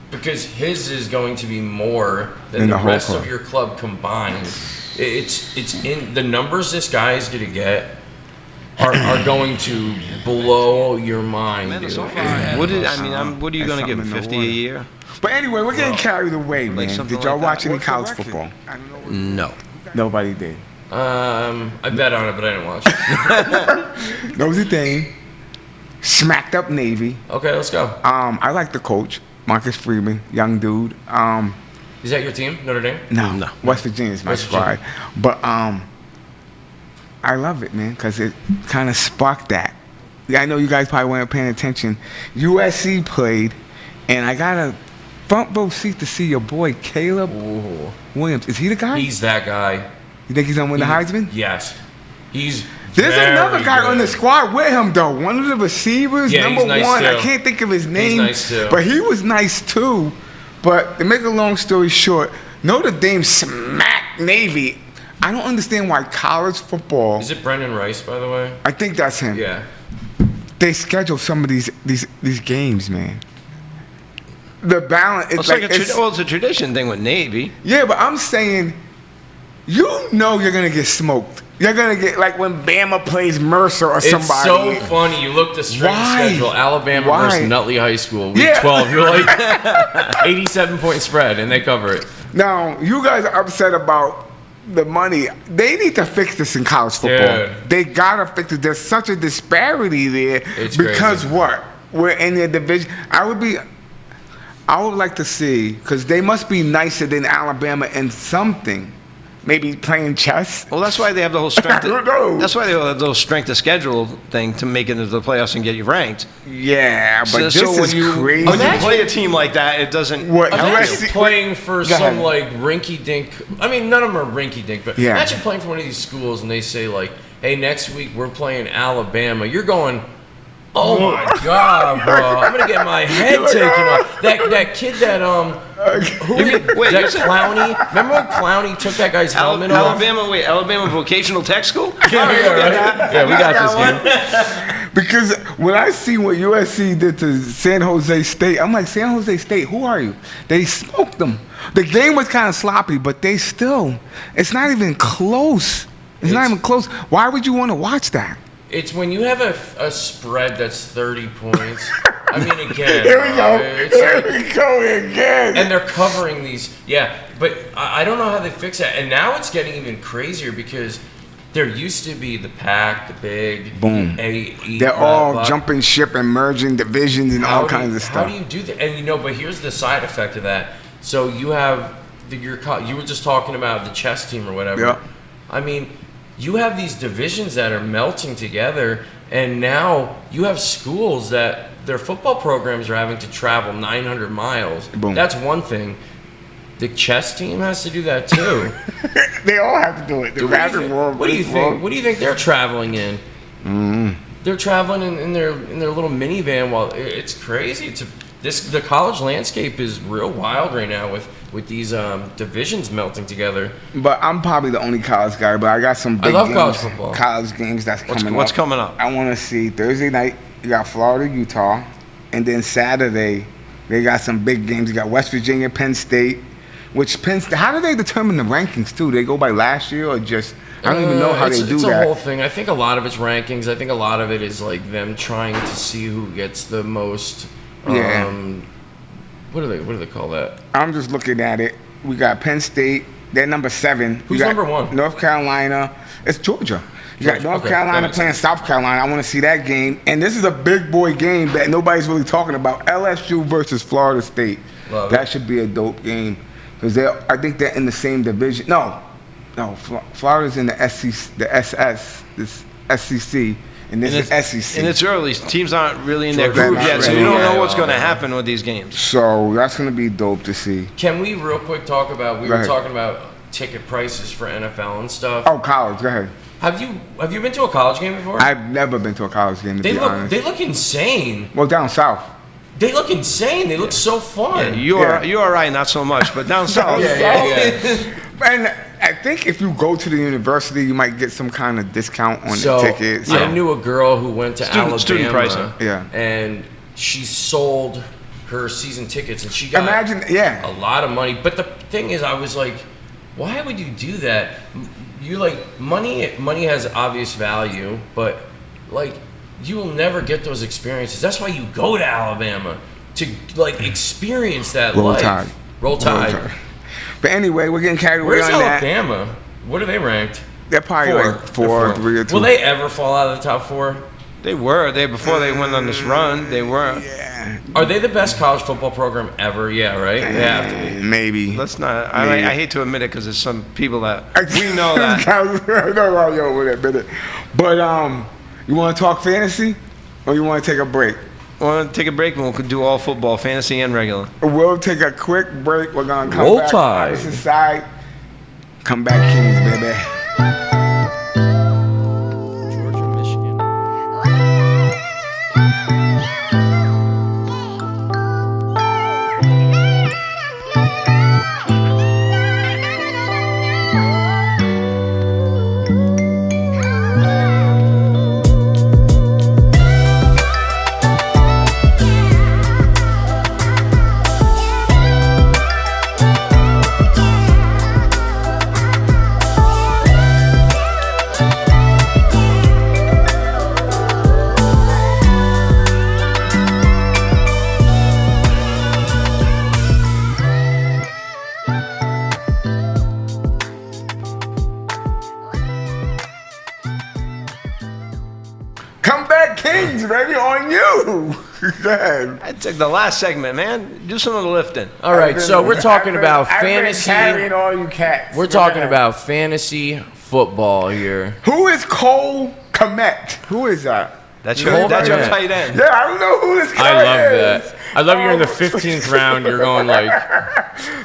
Because his is going to be more than In the the whole rest club. of your club combined. It's in the numbers this guy is going to get are going to blow your mind. Dude. What are you going to give him? something in the 50 a water. year? But anyway, we're getting carried away, man. something Did y'all like watch that. any What's the college record? football? No. Nobody did. I bet on it, but I didn't watch it. Notre Dame smacked up Navy. Okay, let's go. I like the coach, Marcus Freeman, young dude. Is that your team, Notre Dame? No. West Virginia's my West squad. But I love it, man, because it kind of sparked that. Yeah, I know you guys probably weren't paying attention. USC played, and I got a front row seat to see your boy Caleb Ooh. Williams. Is he the guy? He's that guy. You think he's gonna win the Heisman? Yes. He's There's very another guy on the good. squad with him though. One of the receivers, Yeah, number he's nice, one. I too. can't think of his name. nice, too. But he was nice too. But to make a long story short, Notre Dame smacked Navy. I don't understand why college football. Is it Brendan Rice, by the way? I think that's him. Yeah. They schedule some of these games, man. The balance. It's It's a tradition thing with Navy. yeah, but I'm saying, you know, you're gonna get smoked. You're gonna get like when Bama plays Mercer or It's somebody. so funny. You look the strength Why? schedule: Alabama Why? versus Nutley High School, week Yeah. 12. You're like 87-point spread, and they cover it. Now, you guys are upset about the money. They need to fix this in college football. Dude. They gotta fix it. There's such a disparity there. It's because crazy. what? We're in the division. I would like to see, because they must be nicer than Alabama in something. Maybe playing chess. Well, that's why they have the whole strength. I don't know. That's why they have the whole strength of schedule thing to make it into the playoffs and get you ranked. Yeah, but So this when is you crazy. when you Imagine- play a team like that, it doesn't. What? Imagine USC playing for Go some ahead. like rinky-dink. I mean, none of them are rinky-dink, but Yeah. imagine playing for one of these schools and they say like, "Hey, next week we're playing Alabama." You're going, Oh my God, bro! I'm gonna get my head taken off. That kid that Wait, that Clowney. Remember when Clowney took that guy's helmet off? Alabama Vocational Tech School? Yeah, we got this game. Because when I see what USC did to San Jose State, I'm like, San Jose State, who are you? They smoked them. The game was kind of sloppy, but they still, it's not even close. It's not even close. Why would you want to watch that? It's when you have a spread that's 30 points. I mean, again. Here we go. Here we go again. And they're covering these. Yeah, but I don't know how they fix that. And now it's getting even crazier because there used to be the Pac, the Big, Boom. They're all jumping ship and merging divisions and all kinds of stuff. How do you do that? And but here's the side effect of that. So you have you were just talking about the chess team or whatever. Yeah. I mean, you have these divisions that are melting together, and now you have schools that their football programs are having to travel 900 miles. Boom. That's one thing. The chess team has to do that too. They all have to do it. What do you think? What do you think they're traveling in? Mm-hmm. They're traveling in their little minivan. While it's crazy. The college landscape is real wild right now with these divisions melting together. But I'm probably the only college guy. But I got some big college football. College games that's coming up. What's coming up? I want to see Thursday night. You got Florida, Utah, and then Saturday they got some big games. You got West Virginia, Penn State. Which Penn State? How do they determine the rankings too? They go by last year or just? I don't even know how they do it's that. It's a whole thing. I think a lot of it's rankings. I think a lot of it is like them trying to see who gets the most. Yeah. What do they call that? I'm just looking at it. We got Penn State. They're number 7. Who's number 1? North Carolina. It's Georgia. You got North Carolina playing South Carolina. I want to see that game. And this is a big boy game that nobody's really talking about. LSU versus Florida State. That should be a dope game. Because I think they're in the same division. No. Florida's in the SEC. And this is SEC. And it's early. Teams aren't really in their group yet, so you don't know what's going to happen with these games. So that's going to be dope to see. Can we real quick talk about, we were talking about ticket prices for NFL and stuff. Oh, college. Go ahead. Have you been to a college game before? I've never been to a college game, to be honest. They look insane. Well, down south. They look insane. They look so fun. Yeah, you are right, not so much, but down south. Yeah. And I think if you go to the university, you might get some kind of discount on the tickets. I knew a girl who went to Alabama. Student pricing. Yeah. And she sold her season tickets, and she got a lot of money. But the thing is, I was like, why would you do that? You money has obvious value, but you will never get those experiences. That's why you go to Alabama, to experience that life. Roll Tide. But anyway, we're getting carried away on that. Where's Alabama? What are they ranked? They're probably 4, 3 or 2. Will they ever fall out of the top 4? They were. Before they went on this run, they were. Yeah. Are they the best college football program ever? Yeah, right? They have to be. Maybe. Let's not. I hate to admit it because there's some people that we know that. I know y'all would admit it. But you want to talk fantasy, or you want to take a break? We'll take a break and we'll do all football, fantasy and regular. We'll take a quick break. We're going to come Roll back Tide. on this side. Come back, Kings, baby. Georgia, Michigan. Come back, Kings, baby, on you. Go ahead. I took the last segment, man. Do some of the lifting. All right, so we're talking about fantasy. Carrying all you cats. We're talking about fantasy football here. Who is Cole Kmet? Who is that? That's Cole your Kmet. tight end. Yeah, I don't know who this guy is. I love that. I love you're in the 15th round. You're going like,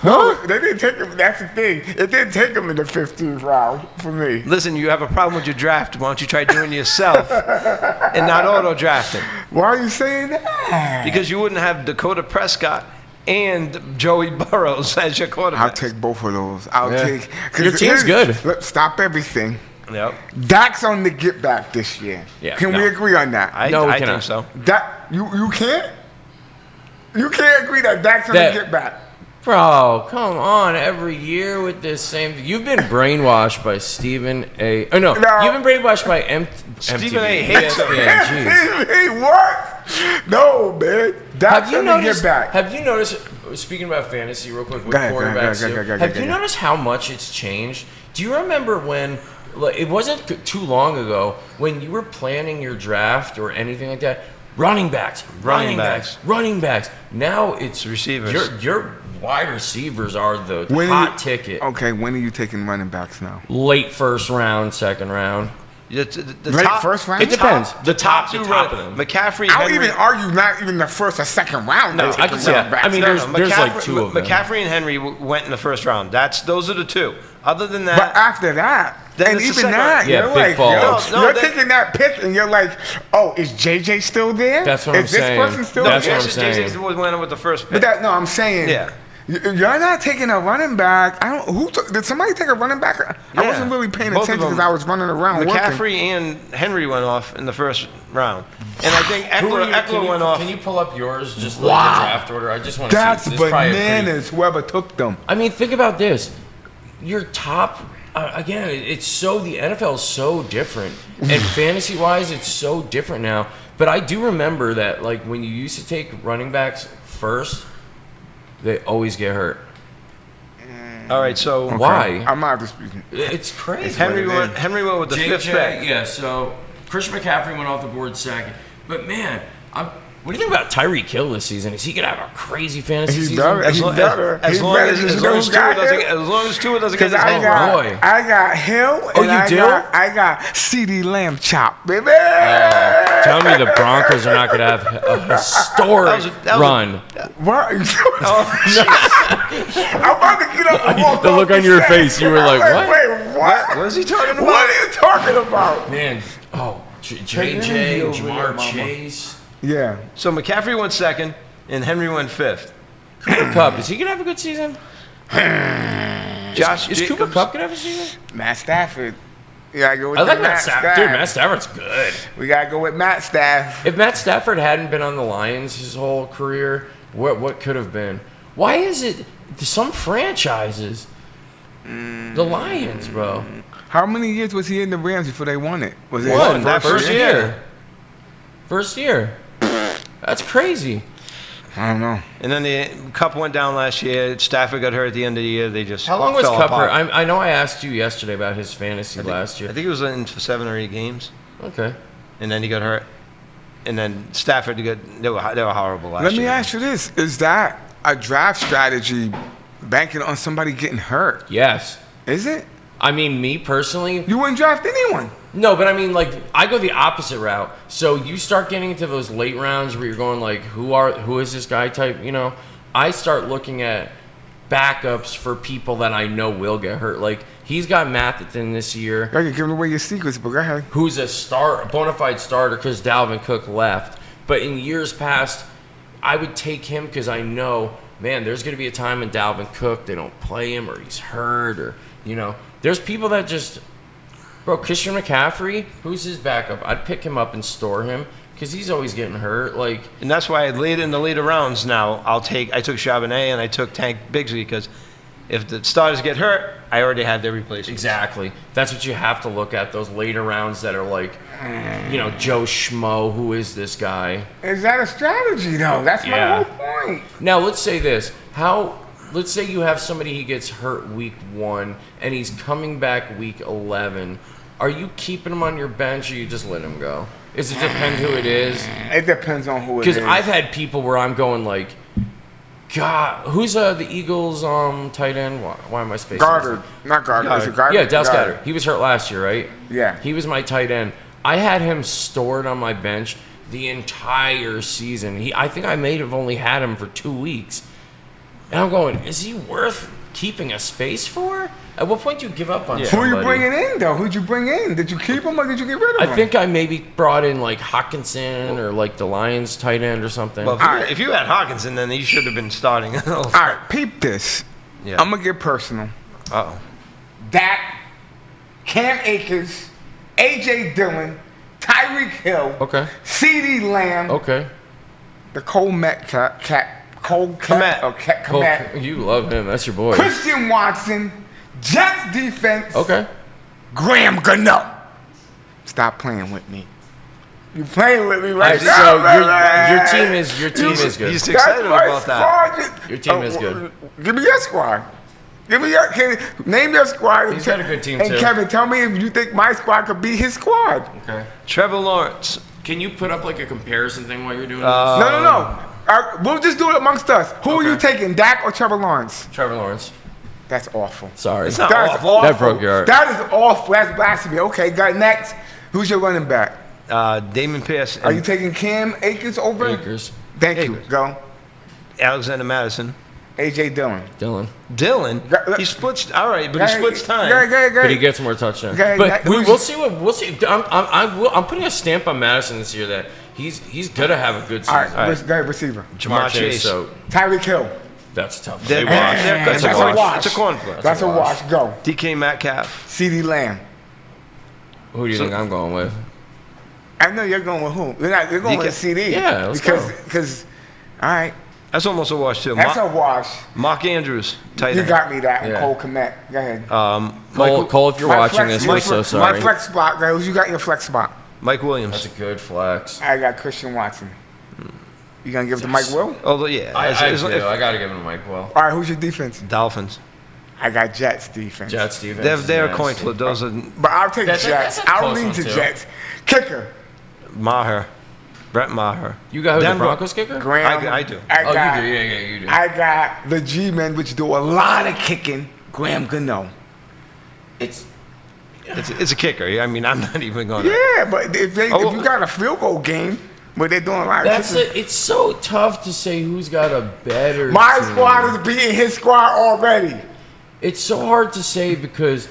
No, they didn't take him. That's the thing. It didn't take him in the 15th round for me. Listen, you have a problem with your draft. Why don't you try doing it yourself and not auto drafting? Why are you saying that? Because you wouldn't have Dakota Prescott and Joey Burrows as your quarterback. I'll take both of those. I'll take. Your team's good. Look, stop everything. Yep. Dak's on the get back this year. Yeah, Can we agree on that? I No, we think cannot. so. Dak, you can't. You can't agree that Dak's on the get back. bro, come on, every year with this same. You've been brainwashed by Stephen A. Oh no, you've been brainwashed by Stephen MTV. A. hates him. ESPN, jeez. Hey, what? No, man. Dak's on the get back. Have you noticed? Speaking about fantasy, real quick with Go ahead, quarterbacks, go ahead. have you noticed how much it's changed? Do you remember when? Like, it wasn't too long ago when you were planning your draft or anything like that. Running backs. Now it's receivers. Your wide receivers are the hot ticket. Okay, when are you taking running backs now? Late first round, second round. Late first round? It depends. The top two of them. McCaffrey. I would Henry. even argue not even the first or second round. No, I can see that. I mean, there's like two of them. McCaffrey and Henry went in the first round. Those are the two. Other than that, But after that, Then and it's the even second that, round. Yeah, you're big like, falls. you're taking that pick and you're like, oh, is JJ still there? That's what I'm is this saying. person still That's there? what I'm saying. JJ went with the first But pick. I'm saying. Yeah. You're not taking a running back. I don't. Did somebody take a running back? I wasn't really paying Both of attention because them. I was running around working. McCaffrey and Henry went off in the first round, and I think Eckler went off. Can you pull up yours? Just like the draft order. I just want to That's see. This is probably a pretty- bananas. Whoever took them. I mean, think about this. Your top, again, it's so, the NFL is so different. And fantasy wise, it's so different now. But I do remember that, like, when you used to take running backs first, they always get hurt. All right, so Okay. Why? I'm not disputing. It's crazy. Henry went with the fifth pick. Yeah, so Christian McCaffrey went off the board second. But, man, what do you think about Tyreek Hill this season? Is he going to have a crazy fantasy He's season? better. As He's long better. as He's long better. as You as know long who as got Tua doesn't him? as long as Tua doesn't Because get his I own got, boy. I got Hill and Oh, you I do? got CD Lamb chop, baby. Tell me the Broncos are not going to have a historic that was run. What? I'm about to get up and walk The off look on the your set. face, you were like, what? Wait, what? What is he talking about? What are you talking about? Man, JJ, Jamar Chase. Yeah. So McCaffrey went second, and Henry went fifth. Cooper Kupp, is he going to have a good season? Josh Is Cooper Jacobs. Kupp going to have a season? Matt Stafford. We gotta go with I like Matt Matt Stafford. Dude, Matt Stafford's good. We gotta go with Matt Stafford. If Matt Stafford hadn't been on the Lions his whole career, what could have been? Why is it some franchises, the Lions, bro? How many years was he in the Rams before they won it? Was it One, his that first year? year. First year. That's crazy. I don't know. And then the Cup went down last year. Stafford got hurt at the end of the year. They just How long was fell Kupp apart. hurt? I know I asked you yesterday about his fantasy last year. I think it was in for 7 or 8 games, Okay. and then he got hurt. And then Stafford they were horrible last year. Let me ask you this: is that a draft strategy, banking on somebody getting hurt? Yes. Is it? I mean, me personally, You wouldn't draft anyone. no, but I mean, like, I go the opposite route. So you start getting into those late rounds where you're going like, who is this guy type? You know, I start looking at backups for people that I know will get hurt. Like, he's got Matheson this year, You're giving away your secrets, but go ahead. who's a bona fide starter because Dalvin Cook left. But in years past, I would take him because I know, man, there's going to be a time in Dalvin Cook they don't play him or he's hurt or, you know, there's people that just, bro, Christian McCaffrey, who's his backup? I'd pick him up and store him because he's always getting hurt. Like, And that's why late in the later rounds now, I took Charbonnet and I took Tank Bigsby because if the starters get hurt, I already had their replacement. exactly. That's what you have to look at, those later rounds that are like, you know, Joe Schmo, who is this guy? Is that a strategy though? That's Yeah. my whole point. Now, let's say this. Let's say you have somebody, he gets hurt week 1 and he's coming back week 11. Are you keeping him on your bench or you just let him go? Does it depend who it is? It depends on who it is. Because I've had people where I'm going like, God, who's the Eagles tight end? Why am I spacing? Goddard, not Goddard. Is it Goddard? Yeah, Dallas Goddard. He was hurt last year, right? Yeah. He was my tight end. I had him stored on my bench the entire season. I think I may have only had him for 2 weeks. And I'm going, is he worth keeping a space for? At what point do you give up on somebody? Who you bringing in, though? Who'd you bring in? Did you keep him or did you get rid of him? I think I maybe brought in like Hawkinson or like the Lions tight end or something. Well, if you had Hawkinson, then he should have been starting. All right, peep this. Yeah. I'm going to get personal. Uh-oh. Dak, Cam Akers, A.J. Dillon, Tyreek Hill, Okay. CeeDee Lamb, Okay. the Cole Komet, You love him. That's your boy. Christian Watson, Jets defense, Okay. Graham Gano. Stop playing with me. You playing with me All right right, now, so man. your team is good. He's excited about that. Your team is good. Give me your squad. Name your squad. He's got a good team, and too. Kevin, tell me if you think my squad could beat his squad. Okay. Trevor Lawrence. Can you put up like a comparison thing while you're doing No. We'll just do it amongst us. Who are you taking, Dak or Trevor Lawrence? this? Trevor Lawrence. That's awful. Sorry. It's not That's awful. awful. That broke your heart. That is awful. That's blasphemy. Okay, got next. Who's your running back? Damon Pierce. Are you taking Cam Akers over? Akers. Thank you. Akers. Go. Alexander Madison. A.J. Dillon. Dylan. Go- He splits. All right, but he splits time. Go. But he gets more touchdowns. Okay, But that- we'll see. We'll see. I'm putting a stamp on Madison this year that he's gonna have a good All season. right, go ahead, receiver. Jamar Chase. So Tyreek Hill. that's tough. They're- They watch. they're- That's It's a a wash. It's a cornflake. That's a wash. Go. DK Metcalf. CeeDee Lamb. Who do you think I'm going with? I know you're going with who? You're going with CD. Yeah, let's go. Because, all right, That's almost a wash too. that's a wash. Mark Andrews, tight You end. got me that. And Yeah. Cole Komet. Go ahead. Cole, if you're watching this, we're so My sorry. flex spot, guys. You got your flex spot. Mike That's Williams. a good flex. I got Christian Watson. You gonna give it to Mike Will? Although, yeah. I as- do. if- I got to give him to Mike Will. All right, who's your defense? Dolphins. I got Jets defense. Jets defense. They're a is coin nasty. flip. Those are But I'll take That's Jets. a I'll close lean one, to too. Jets. Kicker. Maher. Brett Maher. You got who, the Denver. Broncos kicker? Graham. I do. I Oh, got, you do. Yeah, you do. I got the G-men, which do a lot of kicking. Graham Gano. It's It's a kicker. I mean, I'm not even going to. Yeah, but if Oh, you got a field goal game where they're doing a lot of that's kicking. it. It's so tough to say who's got a better. My team. squad is beating his squad already. It's so hard to say because,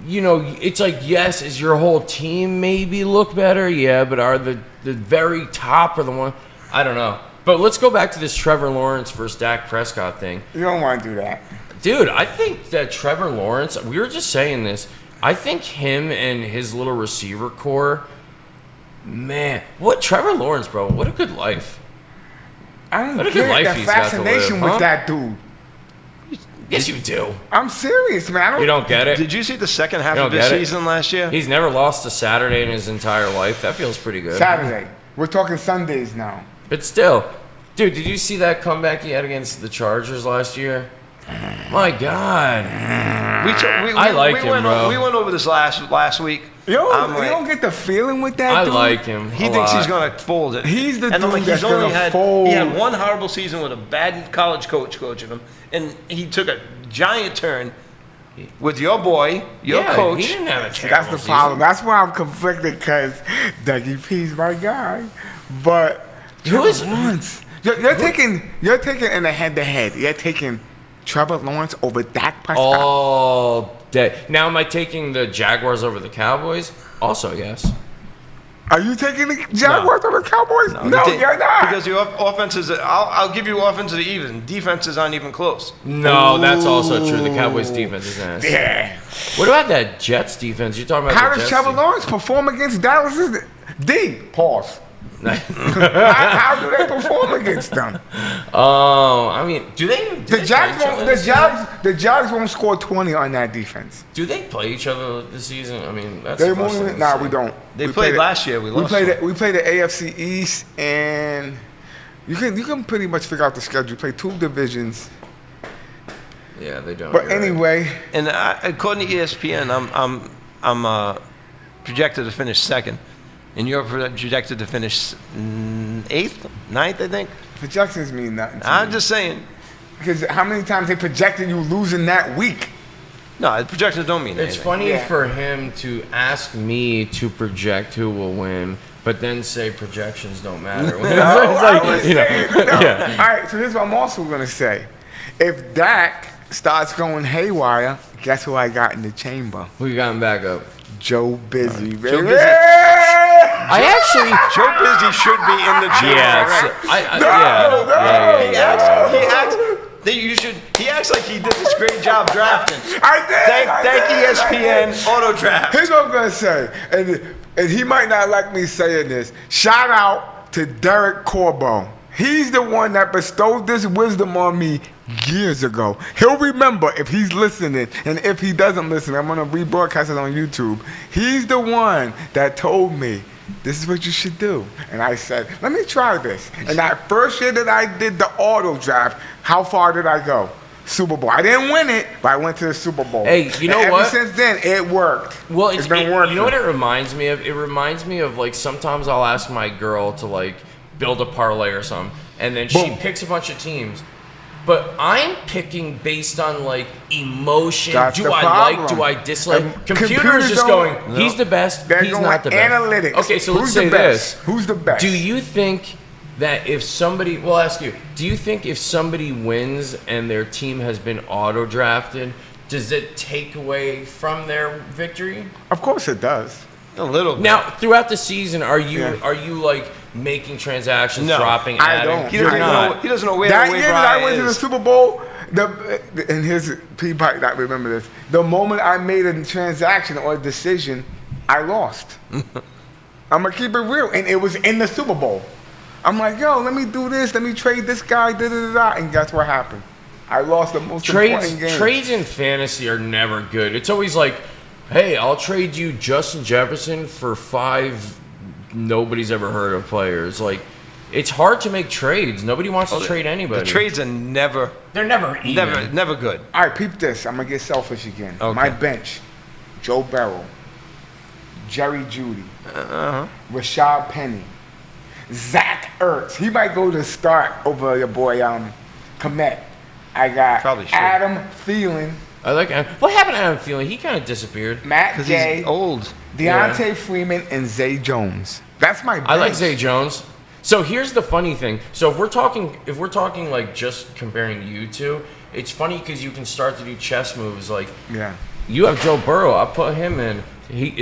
you know, it's like, yes, is your whole team maybe look better? Yeah, but are the very top or the one? I don't know. But let's go back to this Trevor Lawrence versus Dak Prescott thing. You don't want to do that. Dude, I think that Trevor Lawrence, we were just saying this, I think him and his little receiver core, man, what Trevor Lawrence, bro, what a good life. I don't What a good get life that he's got to fascination live, with huh? that dude. Yes, you do. I'm serious, man. I don't. You don't get it? Did you see the second half You of don't his get it? season last year? He's never lost a Saturday in his entire life. That feels pretty good. Saturday. We're talking Sundays now. But still, dude, did you see that comeback he had against the Chargers last year? My God. I like him, bro. We went over this last week. Yo, I'm you like, don't get the feeling with that I dude? like him. he a thinks lot. he's going to fold it. He's the and I'm dude like, that's he's only gonna had fold. He had one horrible season with a bad college coach coaching him, and he took a giant turn with your boy, your Yeah, coach. He didn't have a terrible That's the season. problem. That's why I'm conflicted because Dougie P's my guy. But Who is- Trevor Lawrence. You're taking in a head-to-head. You're taking Trevor Lawrence over Dak Prescott. All day. Now, am I taking the Jaguars over the Cowboys? Also, yes. Are you taking the Jaguars over the Cowboys? No, you're not. Because your offenses, I'll give you offenses even. Defenses aren't even close. No, that's also true. The Cowboys defense is ass. Yeah. What about that Jets defense? You're talking about How the does Jets Trevor defense? Lawrence perform against Dallas's D? Pause. Oh, How do they perform against them? I mean, do they? The Jags won't score 20 on that defense. Do they play each other this season? I mean, that's They frustrating won't. to Nah, see. we don't. They We played it- last year. We lost. We played the AFC East, and you can pretty much figure out the schedule. You play two divisions, Yeah, they don't. but you're right. anyway, And according to ESPN, I'm projected to finish second, and you're projected to finish eighth, ninth, I think. projections mean nothing. To I'm me. just saying. Because how many times they projected you losing that week? No, the projections don't mean It's anything. funny Yeah. for him to ask me to project who will win, but but then say projections don't matter. All right, so here's what I'm also going to say. If Dak starts going haywire, guess who I got in the chamber? Who you got him back up? Joe Busy, baby. Joe Busy. I actually. Joe Busy should be in the chamber. He acts like he did this great job drafting. I did. Thank ESPN Auto Draft. Here's what I'm gonna say, and he might not like me saying this. Shout out to Derek Corbo. He's the one that bestowed this wisdom on me years ago. He'll remember if he's listening, and if he doesn't listen, I'm gonna rebroadcast it on YouTube. He's the one that told me, this is what you should do. And I said, let me try this. And that first year that I did the auto draft, how far did I go? Super Bowl. I didn't win it, but I went to the Super Bowl. Hey, you know what? Ever since then, it worked. Well, it's been working. You know what it reminds me of? It reminds me of, like, sometimes I'll ask my girl to, like, build a parlay or something, and then she picks a bunch of teams. But I'm picking based on, like, emotion. That's do I problem. like? Do I dislike? Computers Computers just don't- going, he's the best, They're he's going not the best. analytics. Okay, so let's Who's say the best? this. Who's the best? Do you think that if somebody, well, I'll ask you, do you think if somebody wins and their team has been auto-drafted, does it take away from their victory? Of course it does. A little bit. Now, throughout the season, are you Yeah. like making transactions, No, dropping, I adding? don't. He doesn't I know. don't. He doesn't know where That the year waiver that I wire went to the is. Super Bowl, and his people might not remember this. The moment I made a transaction or a decision, I lost. I'm gonna keep it real, and it was in the Super Bowl. I'm like, yo, let me do this, let me trade this guy, da da da da, and guess what happened? I lost the most important game. Trades in fantasy are never good. It's always like, hey, I'll trade you Justin Jefferson for 5 nobody's ever heard of players. Like, it's hard to make trades. Nobody wants to trade anybody. The trades are never They're never good. All right, peep this. I'm gonna get selfish again. Okay. My bench: Joe Burrow, Jerry Jeudy, Rashad Penny, Zach Ertz. He might go to start over your boy Komet. I got Probably should. Adam Thielen, I like what happened to Adam Thielen? He kind of disappeared. Matt Because Gay, he's old. Deontay Freeman, and Zay Jones. That's my bench. I like Zay Jones. So here's the funny thing. So if we're talking like just comparing you two, it's funny because you can start to do chess moves. Like, Yeah. you have Joe Burrow. I put him in.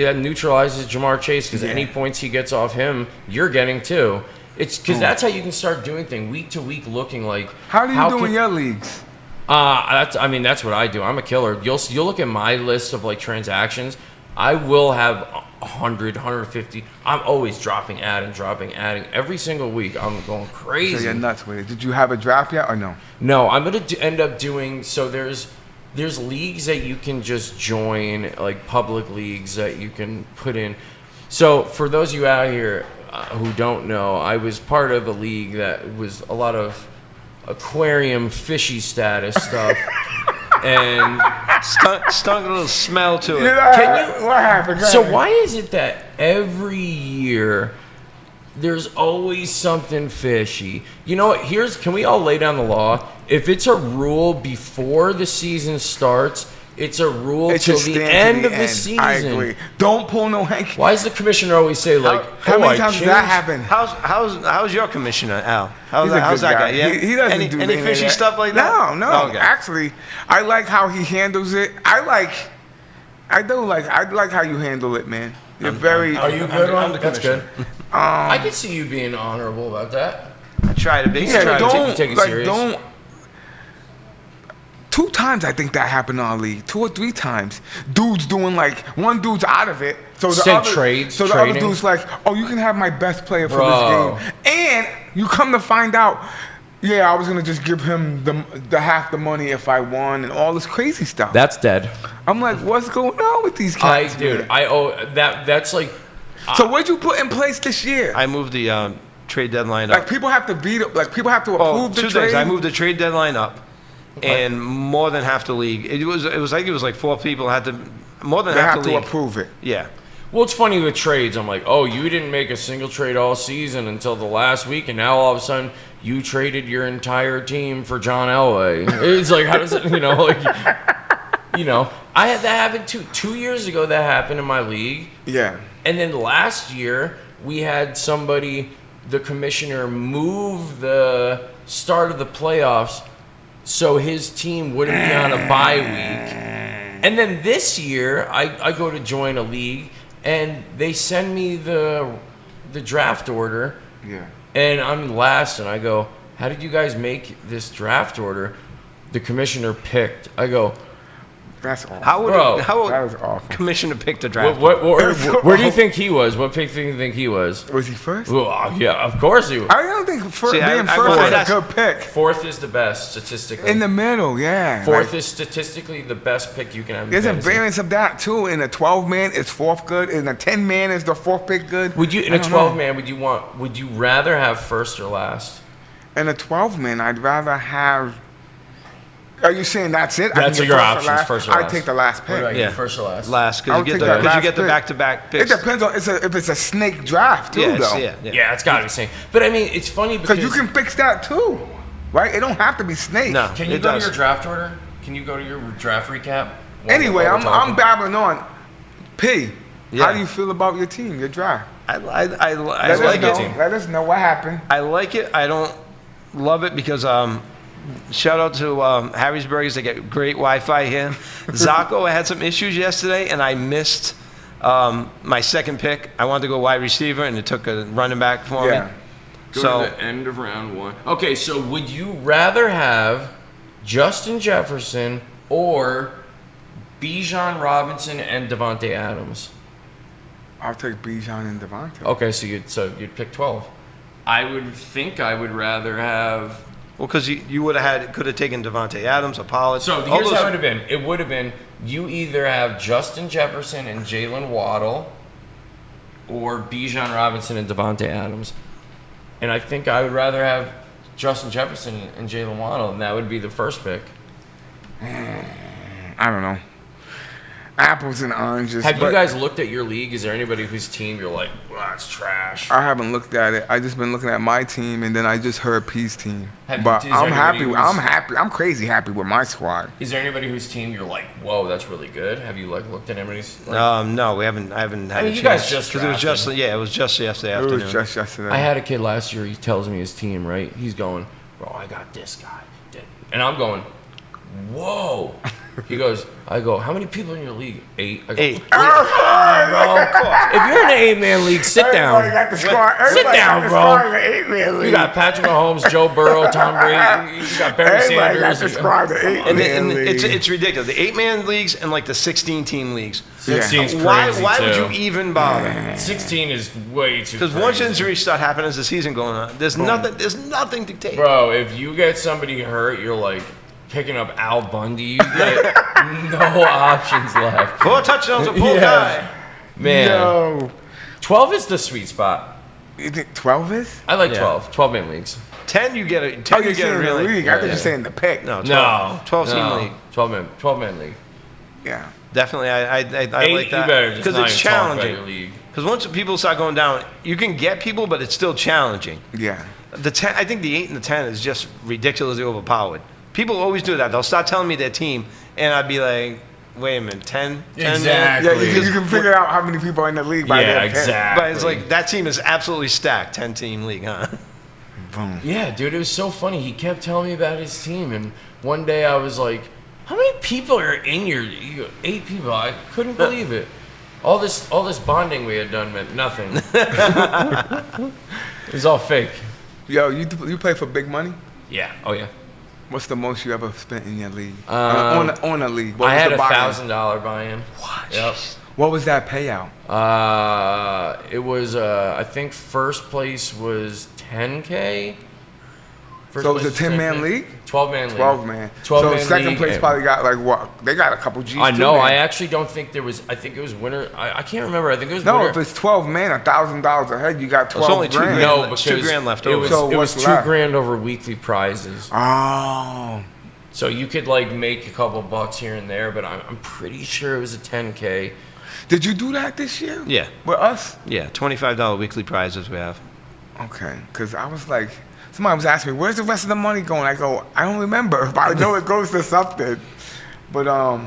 That neutralizes Jamar Chase because Yeah. any points he gets off him, you're getting too. It's because that's how you can start doing things week to week, looking like. How do you do in your leagues? That's what I do. I'm a killer. You'll look at my list of like transactions. I will have 100, 150. I'm always dropping, adding. Every single week, I'm going crazy. So you're nuts with it. Did you have a draft yet or no? No, I'm gonna end up doing. So there's leagues that you can just join, like public leagues that you can put in. So for those of you out here who don't know, I was part of a league that was a lot of aquarium fishy status stuff, and Stunk a little smell to it. What happened? Go so ahead. why is it that every year there's always something fishy? You know what? Can we all lay down the law? If it's a rule before the season starts, it's a rule It till should the stand end to of the season. I agree. Don't pull no hanky. Why does the commissioner always say like, How many times I does that changed- happen? How's your commissioner, Al? He's a How's good that guy? Yeah, He doesn't any, do any any of fishy that. stuff like that. No. Oh, okay. Actually, I like how he handles it. I like how you handle it, man. You're very. Are you good I'm on the That's good. commissioner. I can see you being honorable about that. I try to be. Yeah, Try to don't- be. take it like serious. don't. 2 times I think that happened in our league. 2 or 3 times. Dude's doing like one dude's out of it. So the Say other trades, So the trading. other dude's like, oh, you can have my best player for Bro. this game. And you come to find out, yeah, I was gonna just give him the half the money if I won and all this crazy stuff. That's dead. I'm like, what's going on with these guys? man? I owe that. That's like. So what'd you put in place this year? I moved the trade deadline up. Like people have to veto. Like people have to approve the Two trade. things. I moved the trade deadline up, and more than half the league. It was like 4 people had to. More than They half have the to league. approve it. Yeah. Well, it's funny with trades. I'm like, oh, you didn't make a single trade all season until the last week, and now all of a sudden you traded your entire team for John Elway. It's like, how does it, I had that happen too. 2 years ago, that happened in my league. Yeah. And then last year, we had somebody, the commissioner, move the start of the playoffs so his team wouldn't be on a bye week. And then this year, I go to join a league, and they send me the draft order. Yeah. And I'm last, and I go, how did you guys make this draft order? The commissioner picked. I go, That's awful. How That was would awful. commissioner pick the draft? where do you think he was? What pick do you think he was? Was he first? Well, yeah, of course he was. I don't think See, I- being I- first I- is a good pick. Fourth is the best, statistically. In the middle, yeah. Fourth Like, is statistically the best pick you can have in there's a fantasy. variance of that too. In a 12-man, is fourth good. In a 10-man, is the fourth pick good? Would you, in I a don't 12-man, would you rather have first or last? know. In a 12-man, I'd rather have. Are you saying that's it? That's I can your get options, first or I'd last. take the last pick. What about Yeah. you, first or last? Last, I because would you take get that the last the pick. back-to-back It picks. depends on if it's a snake draft too, Yeah, though. Yeah, it's got to be same. But I mean, it's funny because Because you can fix that too, right? It don't have to be snake. No. Can you It go does. to your draft order? Can you go to your draft recap? Anyway, While we're I'm talking? babbling on. P, Yeah. how do you feel about your team, your draft? I Let like us it. know. Let us know what happened. I like it. I don't love it because shout out to Harry's Burgers. They get great Wi-Fi here. Zacco had some issues yesterday, and I missed my second pick. I wanted to go wide receiver, and it took a running back for Yeah. me. Go So to the end of round one. Okay, so would you rather have Justin Jefferson or Bijan Robinson and Devontae Adams? I'll take Bijan and Devontae. Okay, so you'd pick 12. I would think I would rather have. well, because you would have could have taken Devontae Adams or Pollard. So All here's those- how it would have been. It would have been you either have Justin Jefferson and Jalen Waddle, or Bijan Robinson and Devontae Adams. And I think I would rather have Justin Jefferson and Jalen Waddle, and that would be the first pick. I don't know. Apples and oranges. Have you but guys looked at your league? Is there anybody whose team you're like, well, that's trash? I haven't looked at it. I just been looking at my team, and then I just heard P's team. Is But there I'm anybody happy. who's- I'm happy. I'm crazy happy with my squad. Is there anybody whose team you're like, whoa, that's really good? Have you like looked at anybody's? Like, No, we haven't. I haven't had I mean, a you chance. guys just because it was just drafted. it was just yesterday It afternoon. was just yesterday. I had a kid last year. He tells me his team, right? He's going, bro, I got this guy, and I'm going, whoa. He goes, I go, how many people in your league? 8. I go, 8. If you're in an 8-man league, sit down. Everybody got the squad. Everybody down, got the bro. squad in the 8-man You league. got Patrick Mahomes, Joe Burrow, Tom Brady. You got Barry Everybody got Sanders. the squad in the 8-man And league. it's ridiculous. The 8-man leagues and like the 16-team leagues. 16 is Why crazy, would too. you even bother? 16 is way too Because crazy. once injuries start happening as the season going on, there's nothing to take. Bro, if you get somebody hurt, you're like picking up Al Bundy. You get no options left. 4 touchdowns, a pull Yeah. guy. Man, Yo. 12 is the sweet spot. You think 12 is? I like Yeah. 12. 12-man leagues. 10 you get a 10 Oh, you you're get a saying the really league. I thought you were saying the pick. no 12, No. 12 team no. league. 12-man league. Yeah. Definitely, I 8, like that you better just because not it's even talk about your challenging. league. Because once people start going down, you can get people, but it's still challenging. Yeah. The 10, I think the 8 and the 10 is just ridiculously overpowered. People always do that. They'll start telling me their team, and I'd be like, "Wait a minute, 10? 10 Exactly. Yeah, you can figure out how many people are in the league by Yeah, their pick. exactly. But it's like that team is absolutely stacked. 10-team league, huh? Boom. Yeah, dude, it was so funny. He kept telling me about his team, and one day I was like, "How many people are in your?" You go, 8 people. I couldn't believe it. All this bonding we had done meant nothing. It was all fake. Yo, you play for big money? Yeah. Oh yeah. What's the most you ever spent in your league? Um, on a league. What I was had the a buy-in? $1,000 buy-in. What? Yep. What was that payout? It was I think first place was 10K. First So it was place a 10-man 10K. league? 12-man league. 12 man. 12 so man second league, place and- probably got like what? They got a couple G's. I too, know. man. I actually don't think there was. I think it was winner. I can't remember. I think it was No, winner. if it's 12 man, $1,000 a head, you got 12 only two grand. grand. No, It's because $2,000 left it over. was, So it was what's $2 left? grand over weekly prizes. Oh. So you could like make a couple bucks here and there, but I'm pretty sure it was a 10K. Did you do that this year? Yeah. With us? Yeah, $25 weekly prizes we have. Okay. Because I was like, somebody was asking me, where's the rest of the money going? I go, I don't remember, but I know it goes to something. But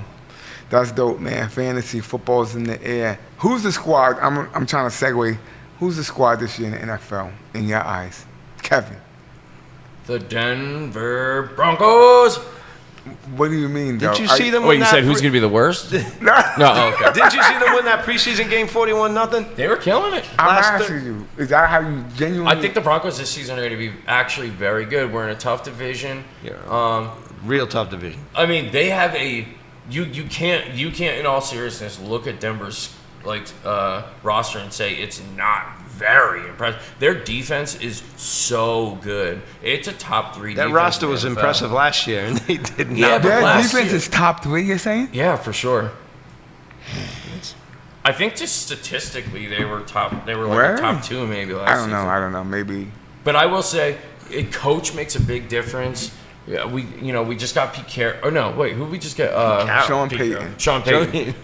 that's dope, man. Fantasy football's in the air. Who's the squad? I'm trying to segue. Who's the squad this year in the NFL in your eyes? Kevin. The Denver Broncos. What do you mean, though? Did you see them Wait, win you that said who's going to be the worst? No. No, okay. Didn't you see them win that preseason game 41-0? They were killing it. I'm Last asking you. Is that how you genuinely... I think the Broncos this season are going to be actually very good. We're in a tough division. Yeah. Real tough division. I mean, they have a you can't in all seriousness look at Denver's roster and say it's not very impressive. Their defense is so good. It's a top 3 defense. That roster in the was NFL. impressive last year, and they did not. Yeah, but Their last defense year- is top 3, you're saying? Yeah, for sure. I think just statistically they were top. They were like Where? a top 2 maybe last I don't season. know. I don't know. Maybe. But I will say, a coach makes a big difference. Yeah, we just got Pete Carroll. Oh no, wait, who did we just get? Sean Pete Payton. Carroll. Sean Payton.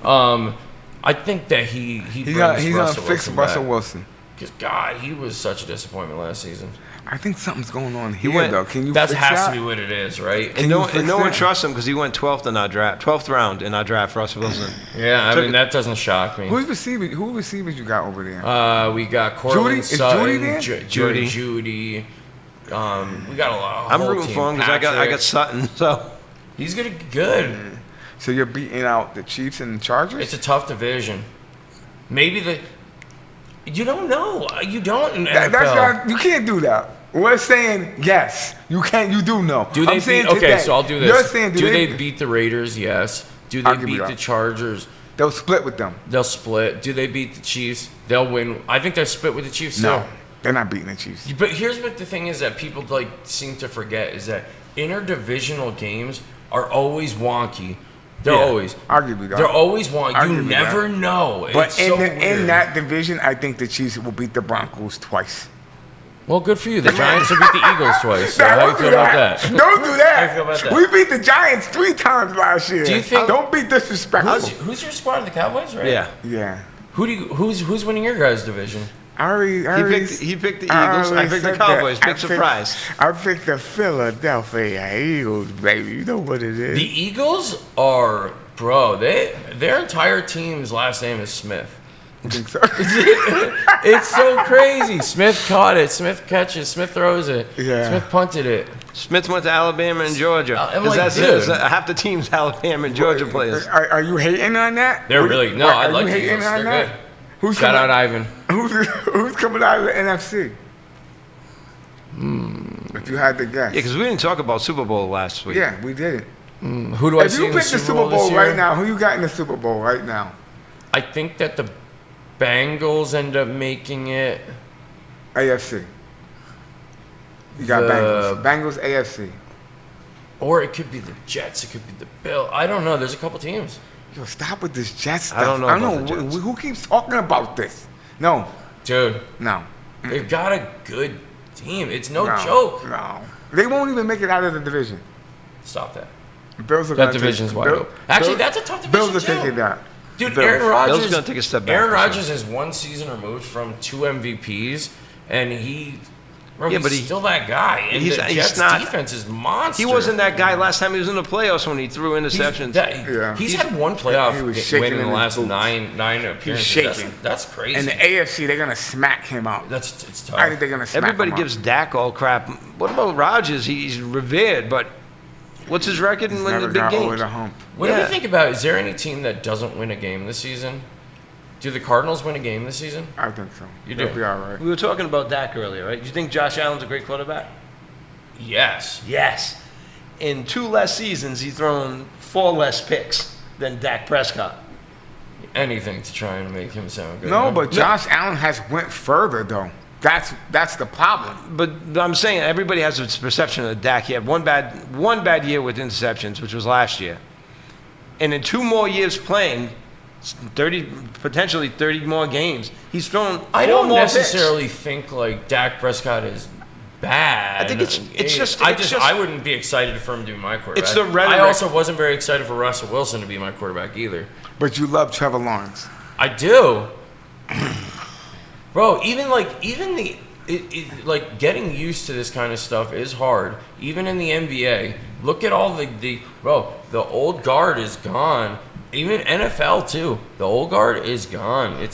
I think that he He's brings gonna Russell fix Wilson Russell back. Wilson. Because God, he was such a disappointment last season. I think something's going on here, went- though. Can you That fix has that? to be what it is, right? And no, fix one that? trusts him because he went 12th in our draft, 12th round in our draft. Russell Wilson. Yeah, I Took mean it- that doesn't shock me. Who receivers you got over there? We got Judy? Cortland Is Judy Sutton, there? Judy. Judy. We got a lot. I'm rooting for him because I got Patrick. Sutton. So He's gonna be good. So you're beating out the Chiefs and the Chargers? It's a tough division. Maybe you don't know. You don't in That's NFL. not, you can't do that. We're saying yes. You can't. You do know. Do they I'm saying beat? Okay, today. so I'll do this. You're saying do they beat the Raiders? Yes. Do I'll they give you beat that. the Chargers? They'll split with them. They'll split. Do they beat the Chiefs? They'll win. I think they'll split with the Chiefs No, too. they're not beating the Chiefs. But here's what the thing is that people seem to forget is that interdivisional games are always wonky. They're Yeah. always. I'll give you that. They're always wonky. I'll You give you never that. know. But It's so in weird. that division, I think the Chiefs will beat the Broncos twice. Well, good for you. The Giants will beat the Eagles twice. So Nah, how do you don't feel do about that. that? Don't do that. How do you feel about that? We beat the Giants 3 times last year. Do you think- Don't be disrespectful. Who's your squad? The Cowboys, right? yeah, Yeah. Who's winning your guys' division? he picked the Eagles. I picked the Cowboys. Big surprise. I picked the Philadelphia Eagles, baby. You know what it is. The Eagles are, bro. Their entire team's last name is Smith. I think so. It's so crazy. Smith caught it. Smith catches. Smith throws it. Yeah. Smith punted it. Smith went to Alabama and Georgia. I'm 'Cause like, that's dude. it. It's, half the team's Alabama and Georgia players. Are you hating on that? They're really no. I Are like you the hating Eagles. on They're that? good. Who's Shout coming, out Ivan. who's coming out of the NFC? If you had to guess. Yeah, because we didn't talk about Super Bowl last week. Yeah, we did. Who do I If see you in the pick the Super Super Bowl Bowl this year? right now, who you got in the Super Bowl right now? I think that the Bengals end up making it. AFC. You got The- Bengals, AFC. Or it could be the Jets. It could be the Bills. I don't know. There's a couple teams. Yo, stop with this Jets stuff. I don't know about the Jets. Who keeps talking about this? No, Dude, no. they've got a good team. It's no No, joke. No. They won't even make it out of the division. Stop that. Bills are That gonna division's take, wide open. Actually, that's a tough division, Bills are too. taking that. Dude, Bills. Aaron Rodgers Bills are gonna take a step back, Aaron for sure. Rodgers is one season removed from 2 MVPs, and Yeah, he's but he- still that guy. And he's- the he's Jets not- defense is monster. He wasn't that guy last time he was in the playoffs when he threw interceptions. He's Yeah. had one playoff He was win shaking in the in his last boots. nine appearances. shaking. That's crazy. And the AFC, they're gonna smack him out. It's tough. I think they're gonna smack Everybody him out. gives Dak all crap. What about Rodgers? He's revered, but what's his record in He's the never big got over games? the hump. What do Yeah. you think about? Is there any team that doesn't win a game this season? Do the Cardinals win a game this season? I think so. You They'll do? be all right. We were talking about Dak earlier, right? Do you think Josh Allen's a great quarterback? Yes. Yes. In 2 less seasons, he's thrown 4 less picks than Dak Prescott. Anything to try and make him sound good. No, huh? but Josh Allen has went further though. That's the problem. But I'm saying everybody has a perception of Dak. He had one bad year with interceptions, which was last year. And in 2 more years playing, potentially 30 more games, he's thrown 4 I don't more picks. necessarily think like Dak Prescott is bad. I think it's just- I wouldn't be excited for him to be my quarterback. It's the rhetoric. I also wasn't very excited for Russell Wilson to be my quarterback either. But you love Trevor Lawrence. I do, bro. Like getting used to this kind of stuff is hard. Even in the NBA, look at all the old guard is gone. Even NFL too. The old guard is gone.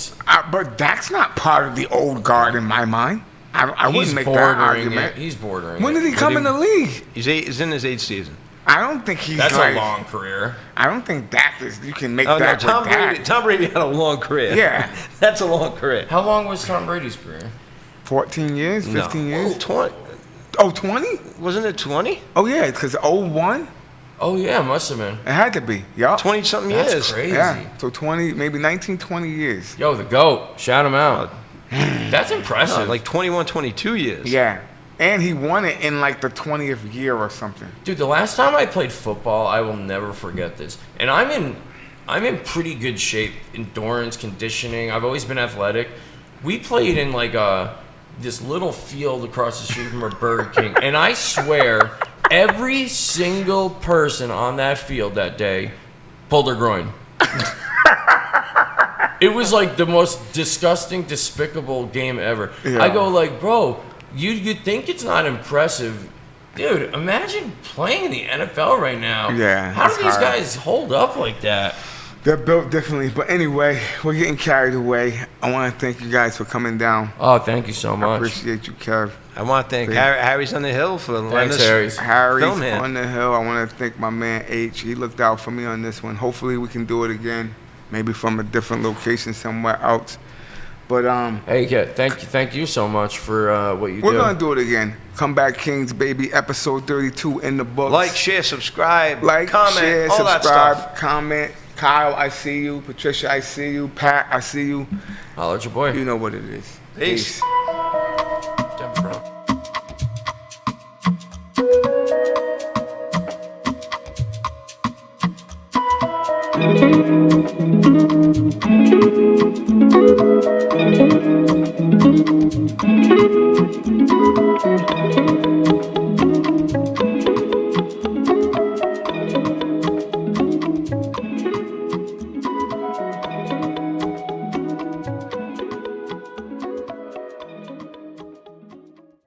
But Dak's not part of the old guard in my mind. I wouldn't make that argument. He's bordering. When did he come in the league? He's in his 8th season. I don't think he's That's like, a long career. I don't think Dak is. You can make Oh, no, that Tom with Brady. Dak. Tom Brady had a long career. Yeah. That's a long career. How long was Tom Brady's career? 14 years, 15 years. 20. Oh, 20? Wasn't it 20? Oh, yeah, because 01, Oh yeah, must have been. it had to be. Yup. 20 something That's years. crazy. Yeah, so 20, maybe 19, 20 years. Yo, the GOAT. Shout him out. That's impressive. No, like 21, 22 years. Yeah. And he won it in like the 20th year or something. Dude, the last time I played football, I will never forget this. And I'm in pretty good shape, endurance, conditioning. I've always been athletic. We played in like this little field across the street from a Burger King, and I swear every single person on that field that day pulled their groin. It was like the most disgusting, despicable game ever. Yeah. I go like, bro, you'd think it's not impressive. Dude, imagine playing in the NFL right now. Yeah, How do it's these hard. guys hold up like that? They're built differently. But anyway, we're getting carried away. I want to thank you guys for coming down. Oh, thank you so I much. appreciate you, Kev. I want to thank Harry's on the Hill for letting Thanks, us Harry's. Harry's film here. on the hill. I want to thank my man H. He looked out for me on this one. Hopefully we can do it again, maybe from a different location somewhere else. But Hey, Kat, thank you so much for what you we're do. gonna do it again. Comeback Kings, baby, episode 32 in the books. Like, share, subscribe, Like, comment, share, all that subscribe, stuff. comment. Kyle, I see you. Patricia, I see you. Pat, I see you. Holla at your boy. You know what it is. Peace. Peace.